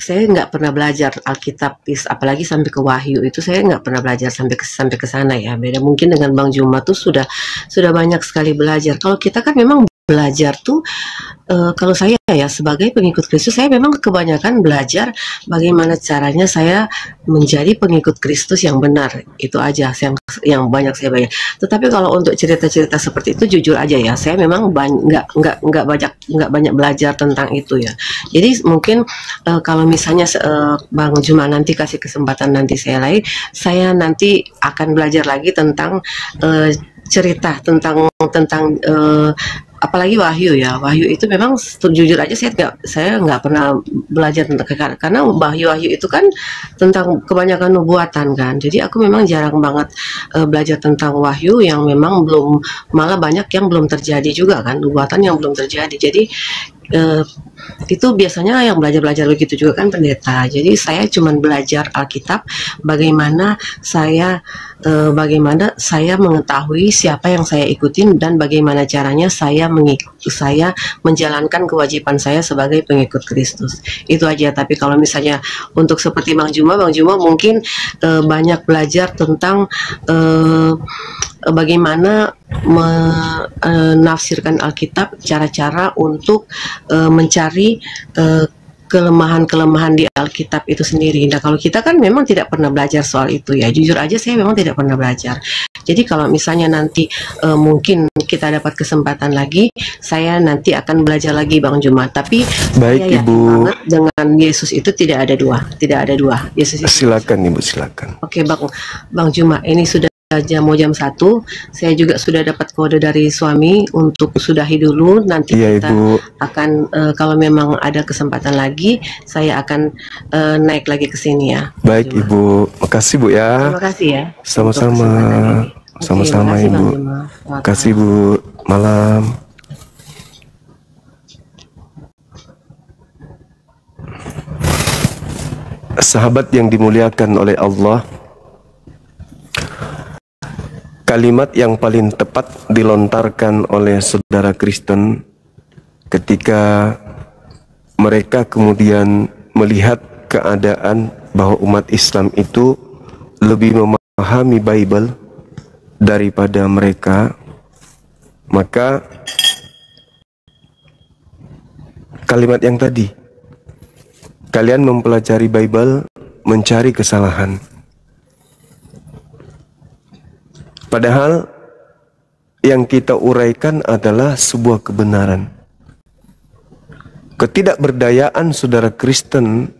saya nggak pernah belajar Alkitab, apalagi sampai ke Wahyu itu saya nggak pernah belajar sampai ke sana ya. Beda mungkin dengan Bang Juma tuh sudah banyak sekali belajar. Kalau kita kan memang belajar tuh kalau saya ya sebagai pengikut Kristus, saya memang kebanyakan belajar bagaimana caranya saya menjadi pengikut Kristus yang benar. Itu aja yang banyak saya belajar. Tetapi kalau untuk cerita-cerita seperti itu jujur aja ya, saya memang nggak banyak belajar tentang itu ya. Jadi mungkin kalau misalnya Bang Juma nanti kasih kesempatan nanti saya nanti akan belajar lagi tentang cerita tentang apalagi Wahyu ya. Wahyu itu memang jujur aja saya nggak pernah belajar tentang, karena Wahyu itu kan tentang kebanyakan nubuatan kan. Jadi aku memang jarang banget belajar tentang Wahyu yang memang malah banyak yang belum terjadi juga kan, nubuatan yang belum terjadi. Jadi itu biasanya yang belajar begitu juga kan pendeta. Jadi saya cuma belajar Alkitab, bagaimana saya mengetahui siapa yang saya ikutin dan bagaimana caranya saya menjalankan kewajiban saya sebagai pengikut Kristus. Itu aja. Tapi kalau misalnya untuk seperti Bang Juma mungkin banyak belajar tentang bagaimana menafsirkan Alkitab, cara-cara untuk mencari kelemahan-kelemahan di Alkitab itu sendiri. Nah, kalau kita kan memang tidak pernah belajar soal itu ya. Jujur aja saya memang tidak pernah belajar. Jadi kalau misalnya nanti mungkin kita dapat kesempatan lagi, saya nanti akan belajar lagi Bang Juma. Tapi Baik, saya yakin Ibu. banget dengan Yesus itu tidak ada dua, tidak ada dua. Yesus itu Silakan Ibu, silakan. Oke Bang Juma, ini sudah mau jam 1. Saya juga sudah dapat kode dari suami untuk sudahi dulu. Nanti Iya, kita Ibu. akan kalau memang ada kesempatan lagi, saya akan naik lagi ke sini ya. Baik Ibu, makasih Bu ya. Terima kasih ya. Sama-sama. untuk kesempatan ini. Oke, Sama-sama makasih, Bang Ibu. Juma. Selamat Makasih malam. Bu. Malam. Sahabat yang dimuliakan oleh Allah, kalimat yang paling tepat dilontarkan oleh saudara Kristen ketika mereka kemudian melihat keadaan bahwa umat Islam itu lebih memahami Bible daripada mereka, maka kalimat yang tadi, kalian mempelajari Bible mencari kesalahan. Padahal yang kita uraikan adalah sebuah kebenaran. Ketidakberdayaan saudara Kristen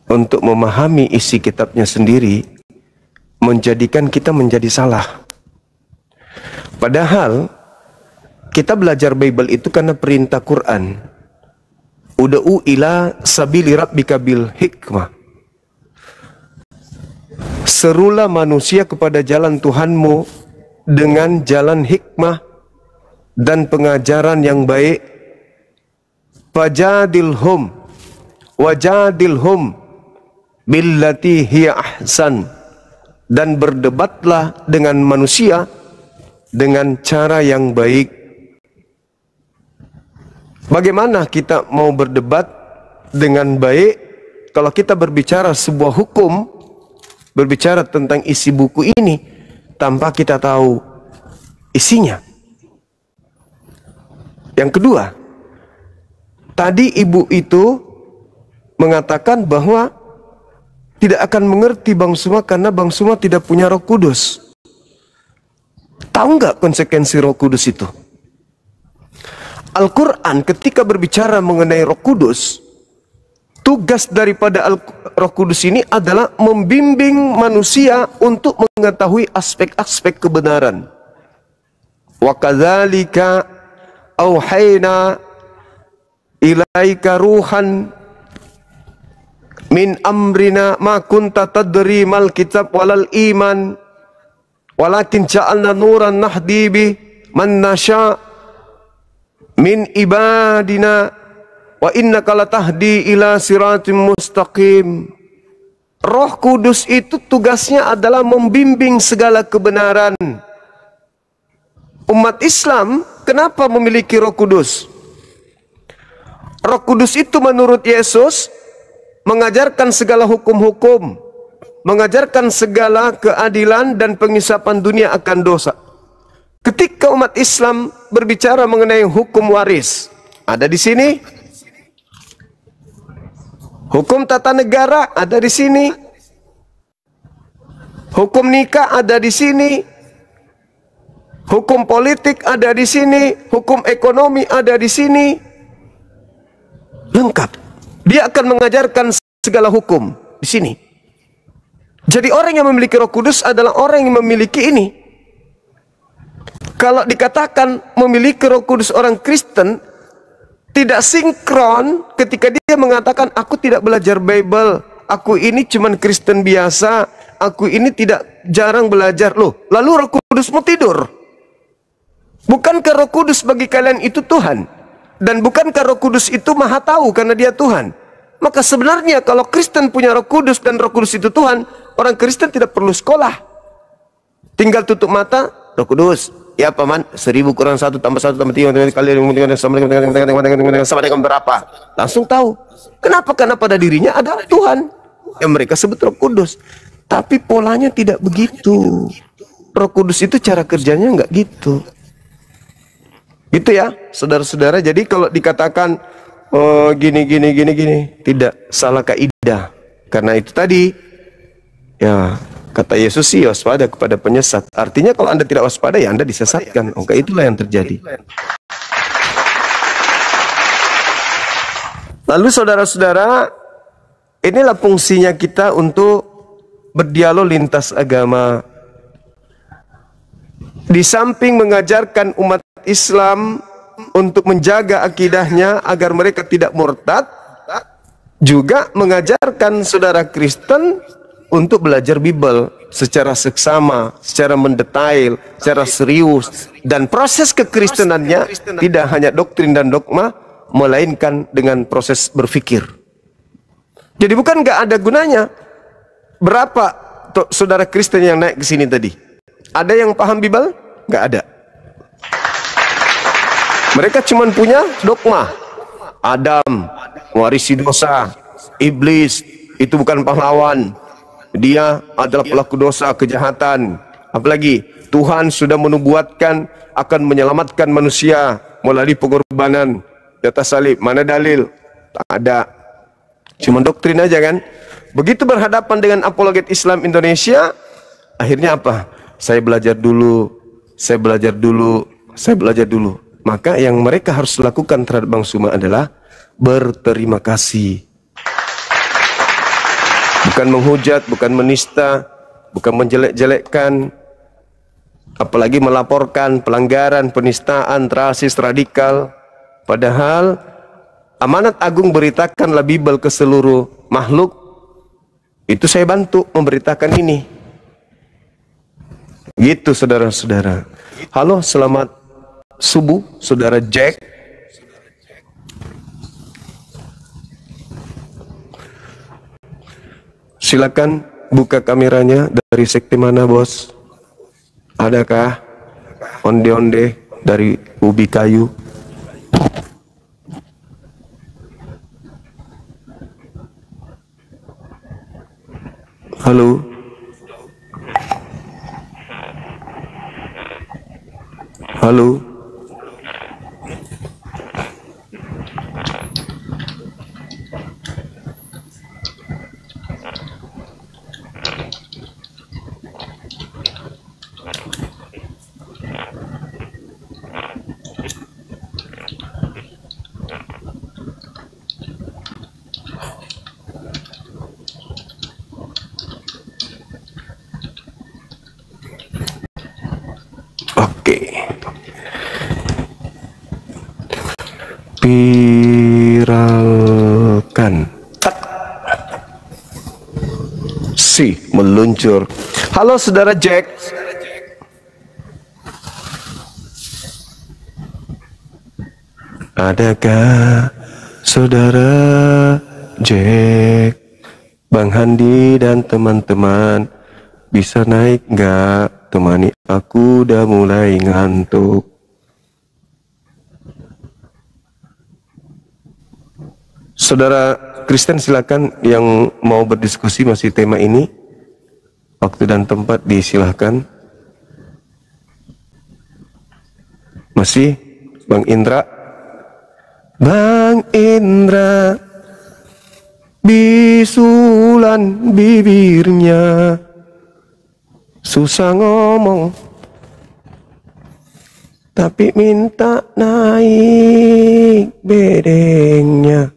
untuk memahami isi kitabnya sendiri menjadikan kita menjadi salah. Padahal kita belajar Bible itu karena perintah Quran. Ud'u ila sabili rabbika bil hikmah. Serulah manusia kepada jalan Tuhanmu dengan jalan hikmah dan pengajaran yang baik. Fajadilhum wajadilhum billati hiya ahsan. Dan berdebatlah dengan manusia dengan cara yang baik. Bagaimana kita mau berdebat dengan baik kalau kita berbicara sebuah hukum, berbicara tentang isi buku ini tanpa kita tahu isinya? Yang kedua, tadi ibu itu mengatakan bahwa tidak akan mengerti Bang Suma karena Bang Suma tidak punya Roh Kudus. Tahu nggak konsekuensi Roh Kudus itu? Al-Quran ketika berbicara mengenai Roh Kudus, tugas daripada Roh Kudus ini adalah membimbing manusia untuk mengetahui aspek-aspek kebenaran. Wa kadzalika auhayna ilaika ruhan min amrina ma kunta tadri mal kitab walal iman walakin ja'alna nuran nahdi bi man nasha min ibadina wa innaka latahdi ila siratim mustaqim. Roh Kudus itu tugasnya adalah membimbing segala kebenaran. Umat Islam kenapa memiliki Roh Kudus? Roh Kudus itu menurut Yesus mengajarkan segala hukum-hukum, mengajarkan segala keadilan dan pengisapan dunia akan dosa. Ketika umat Islam berbicara mengenai hukum waris, ada di sini. Hukum tata negara ada di sini. Hukum nikah ada di sini. Hukum politik ada di sini. Hukum ekonomi ada di sini. Lengkap. Dia akan mengajarkan segala hukum di sini. Jadi orang yang memiliki Roh Kudus adalah orang yang memiliki ini. Kalau dikatakan memiliki Roh Kudus orang Kristen tidak sinkron ketika dia mengatakan aku tidak belajar Bible, aku ini cuman Kristen biasa, aku ini tidak jarang belajar. Loh, lalu Roh Kudusmu tidur? Bukankah Roh Kudus bagi kalian itu Tuhan? Dan bukankah Roh Kudus itu Maha Tahu karena dia Tuhan? Maka sebenarnya kalau Kristen punya Roh Kudus dan Roh Kudus itu Tuhan, orang Kristen tidak perlu sekolah. Tinggal tutup mata, Roh Kudus. Ya paman, 1000 kurang 1 tambah 1 tambah 3 kali sama dengan berapa? Langsung tahu. Kenapa? Karena pada dirinya ada Tuhan yang mereka sebut Roh Kudus. Tapi polanya tidak begitu. Roh Kudus itu cara kerjanya nggak gitu. Gitu ya, saudara-saudara. Jadi kalau dikatakan gini, tidak, salah kaidah. Karena itu tadi, ya Kata Yesus sih waspada kepada penyesat. Artinya kalau Anda tidak waspada ya Anda disesatkan. Oke, itulah yang terjadi. Lalu saudara-saudara, inilah fungsinya kita untuk berdialog lintas agama. Di samping mengajarkan umat Islam untuk menjaga akidahnya agar mereka tidak murtad, juga mengajarkan saudara Kristen untuk belajar Bible secara seksama, secara mendetail, secara serius. Dan proses kekristenannya tidak hanya doktrin dan dogma, melainkan dengan proses berpikir. Jadi bukan nggak ada gunanya. Berapa saudara Kristen yang naik ke sini tadi? Ada yang paham Bible? Nggak ada. Mereka cuma punya dogma. Adam mewarisi dosa, iblis itu bukan pahlawan, dia adalah pelaku dosa kejahatan. Apalagi Tuhan sudah menubuatkan akan menyelamatkan manusia melalui pengorbanan di atas salib. Mana dalil? Tak ada. Cuma doktrin aja kan. Begitu berhadapan dengan apologet Islam Indonesia, akhirnya apa? Saya belajar dulu, saya belajar dulu, saya belajar dulu. Maka yang mereka harus lakukan terhadap Bang Suma adalah berterima kasih. Bukan menghujat, bukan menista, bukan menjelek-jelekkan, apalagi melaporkan pelanggaran, penistaan, rasis, radikal. Padahal amanat agung beritakanlah Bible ke seluruh makhluk. Itu saya bantu memberitakan ini. Gitu saudara-saudara. Halo, selamat subuh saudara Jack. Silakan buka kameranya. Dari sekte mana bos? Adakah onde-onde dari ubi kayu? Halo. Halo. Viralkan. Si meluncur. Halo saudara Jack. Adakah saudara Jack, Bang Handi dan teman-teman bisa naik nggak? Temani aku udah mulai ngantuk. Saudara Kristen silakan yang mau berdiskusi masih tema ini. Waktu dan tempat disilahkan. Masih Bang Indra. Bang Indra, bisulan bibirnya, susah ngomong, tapi minta naik bedengnya.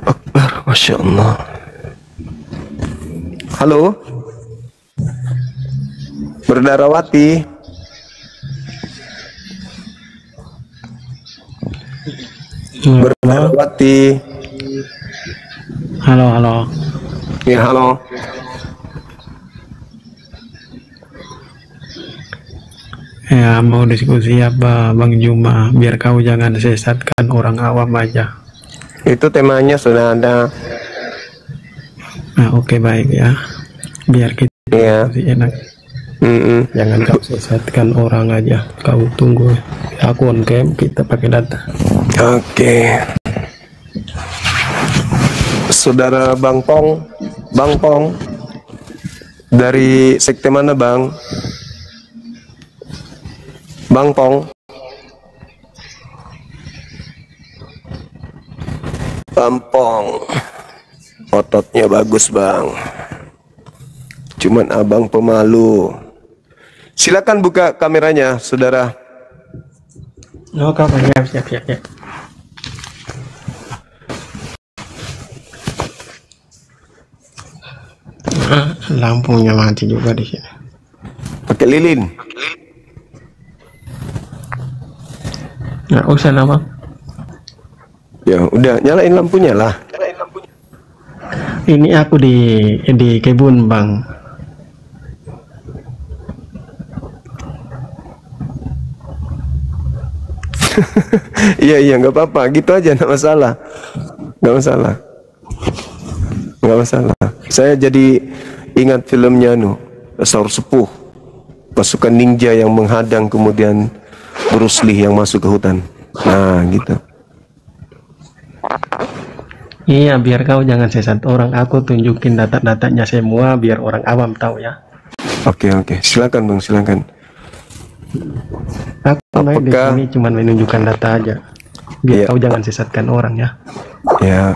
Akbar, Masya Allah. Halo, Berdarawati. Berdarawati. Halo, halo. Ya, halo. Ya, mau diskusi apa Bang Juma, biar kau jangan sesatkan orang awam aja. Itu temanya sudah ada. Nah, oke, baik ya. Biar kita diskusi enak. Jangan kau sesatkan orang aja. Kau tunggu. Aku on cam, kita pakai data. Oke. Saudara Bang Pong. Bang Pong. Dari sekte mana Bang? Bang Pong. Pampong. Ototnya bagus bang. Cuman abang pemalu. Silakan buka kameranya, saudara. Oh, kapan? Siap. Lampunya mati juga di sini. Pakai lilin. Nggak usah nama. Ya udah, nyalain lampunya lah. Ini aku di kebun bang. Iya nggak apa-apa, gitu aja, nggak masalah, nggak masalah, nggak masalah. Saya jadi ingat filmnya Saur Sepuh, pasukan ninja yang menghadang kemudian Bruce Lee yang masuk ke hutan. Nah gitu. Iya, biar kau jangan sesat orang. Aku tunjukin data-datanya semua biar orang awam tahu ya. Oke, silakan bang, silakan. Aku main di sini cuma menunjukkan data aja, biar kau jangan sesatkan orang ya. Ya.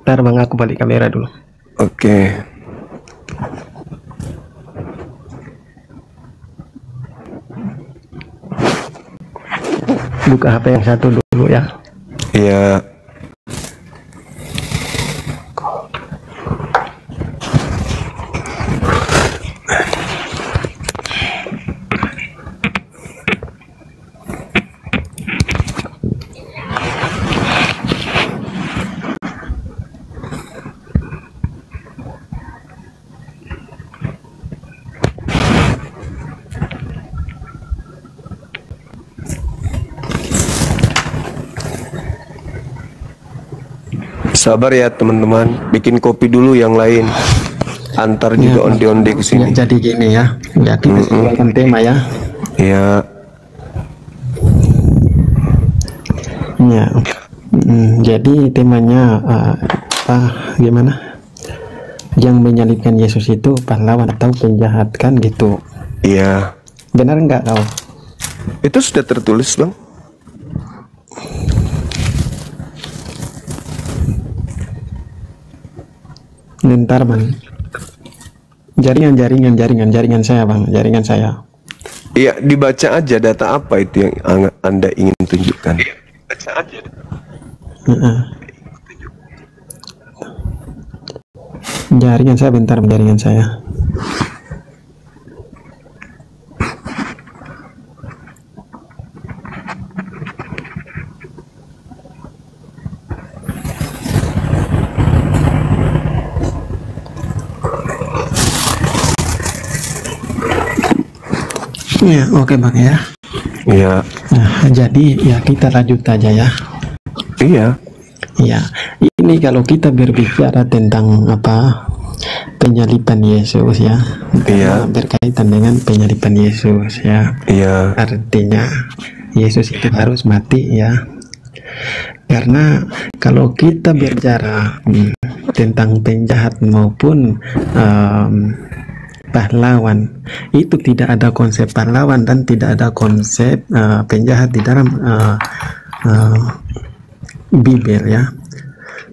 Ntar bang, aku balik kamera dulu. Oke. Buka HP yang satu dulu ya. Iya. Sabar ya teman-teman, bikin kopi dulu yang lain. Antar juga onde-onde ke sini. Ya, jadi gini ya. Ya kita sesuaikan tema ya. Ya. Ya. Jadi temanya gimana? Yang menyalibkan Yesus itu pahlawan atau penjahat kan gitu. Iya. Benar nggak kau? Itu sudah tertulis bang. Bentar bang, jaringan saya bang, jaringan saya. Iya, dibaca aja data apa itu yang Anda ingin tunjukkan. Iya, baca aja. Jaringan saya, bentar, jaringan saya. Ya, oke bang ya. Iya. Nah, jadi ya kita lanjut aja ya. Iya. Ya, ini kalau kita berbicara tentang apa penyaliban Yesus ya, Iya. berkaitan dengan penyaliban Yesus ya. Iya. Artinya Yesus itu harus mati ya. Karena kalau kita bicara tentang penjahat maupun pahlawan, itu tidak ada konsep pahlawan dan tidak ada konsep penjahat di dalam Bible ya.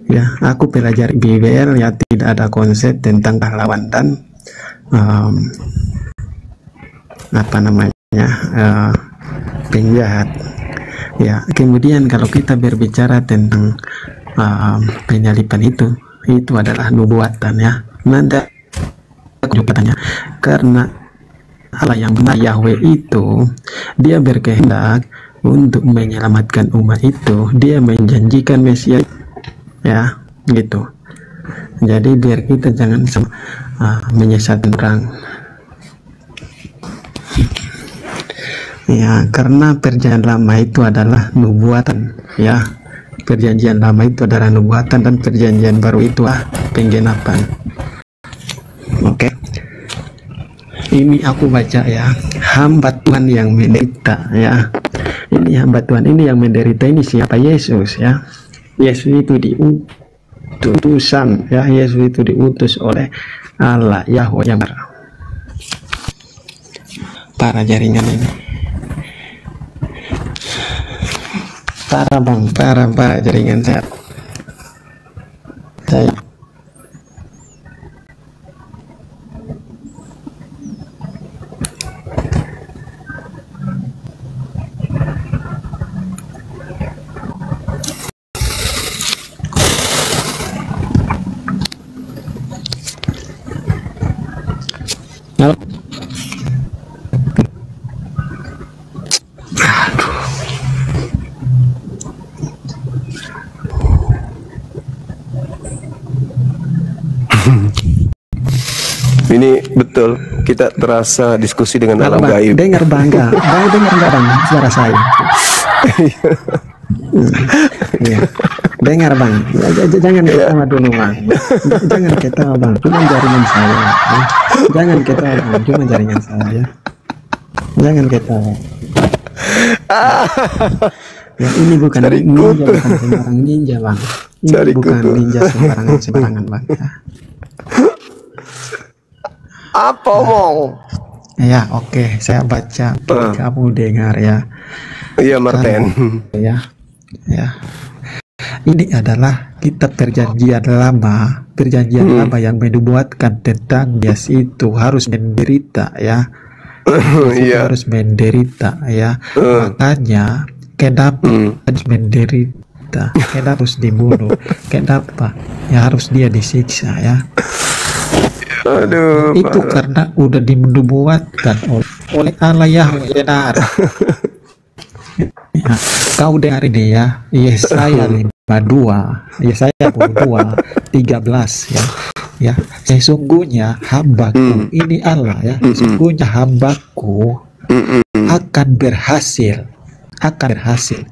Ya, aku pelajari Bible ya, tidak ada konsep tentang pahlawan dan apa namanya penjahat. Ya, kemudian kalau kita berbicara tentang penyaliban itu adalah nubuatan ya. Nanda katanya, karena Allah yang benar Yahweh itu dia berkehendak untuk menyelamatkan umat itu, dia menjanjikan Mesias ya gitu. Jadi biar kita jangan menyesatkan orang ya, karena perjanjian lama itu adalah nubuatan ya. Perjanjian lama itu adalah nubuatan dan perjanjian baru itu penggenapan. Oke. Ini aku baca ya, hamba Tuhan yang menderita ya. Ini hamba Tuhan ini yang menderita ini siapa? Yesus ya. Yesus itu diutusan ya. Yesus itu diutus oleh Allah Yahweh yang para jaringan ini. Parah bang, parah jaringan saya. Halo. Ini betul, kita terasa diskusi dengan alam gaib. Dengar bangga, dengar nggak bang suara saya? Iya. Dengar bang, jangan ketawa dulu bang, jangan ketawa bang, cuma jaringan saya. Jangan ketawa bang, cuma jaringan saya. Jangan ketawa. Ya ini bukan ninja, bukan sembarang ninja bang. Ini bukan ninja sembarangan bang. Apa omong? Ya oke, saya baca, kamu dengar ya. Iya Martin. Ya. Ini adalah kitab perjanjian lama, yang menubuatkan tentang Mesias itu harus menderita ya. Iya. Harus menderita ya. Makanya kenapa harus menderita? Kenapa harus dibunuh? Kenapa? Ya harus dia disiksa ya. Aduh, itu karena udah dinubuatkan oleh Allah Yahweh benar. Ya, kau dengar ini ya, Yesaya 52, Yesaya 52, 13 ya. Ya, sesungguhnya hambaku ini Allah ya. Sesungguhnya hambaku akan berhasil.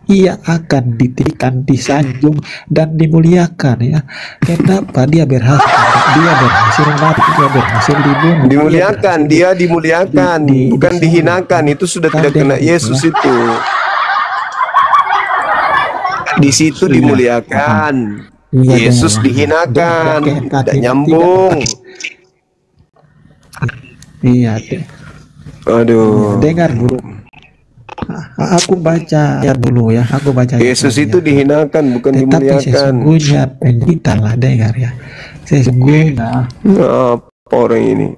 Ia akan ditinggikan, disanjung dan dimuliakan ya. Kenapa dia berhasil? Dia berhasil dibunuh. Dimuliakan, dia dimuliakan, bukan dihinakan. Itu sudah tidak kena Yesus itu. Di situ dimuliakan. Yesus dihinakan, tidak nyambung. Iya. Aduh. Dengar dulu. Aku baca ya dulu ya. Aku baca. Yesus itu dihinakan, bukan dimuliakan. Tetapi sesungguhnya penderita lah, dengar ya. Sesungguhnya. Apa orang ini?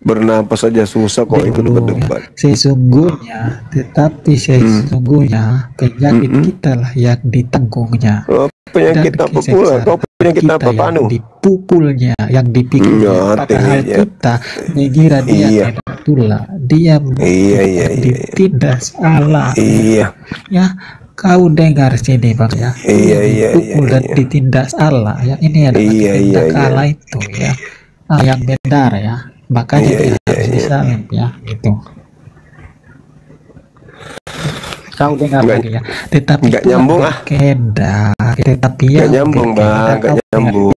Bernapas saja susah kok ikut berdebat. Sesungguhnya, sesungguhnya penyakit kita lah yang ditanggungnya. Penyakit apa pula? Kau penyakit apa panu? Dipukulnya, yang dipikirnya. Padahal kita mengira dia itulah dia ditindas Allah. Iya. Ya, kau dengar sini bang ya. Dipukul dan ditindas Allah ya. Ini adalah tindak Allah itu ya. Yang benar ya. Makanya dia harus disalib ya itu. Kau dengar lagi ya. Tetapi nggak nyambung tetapi ya nggak nyambung bang, nggak nyambung.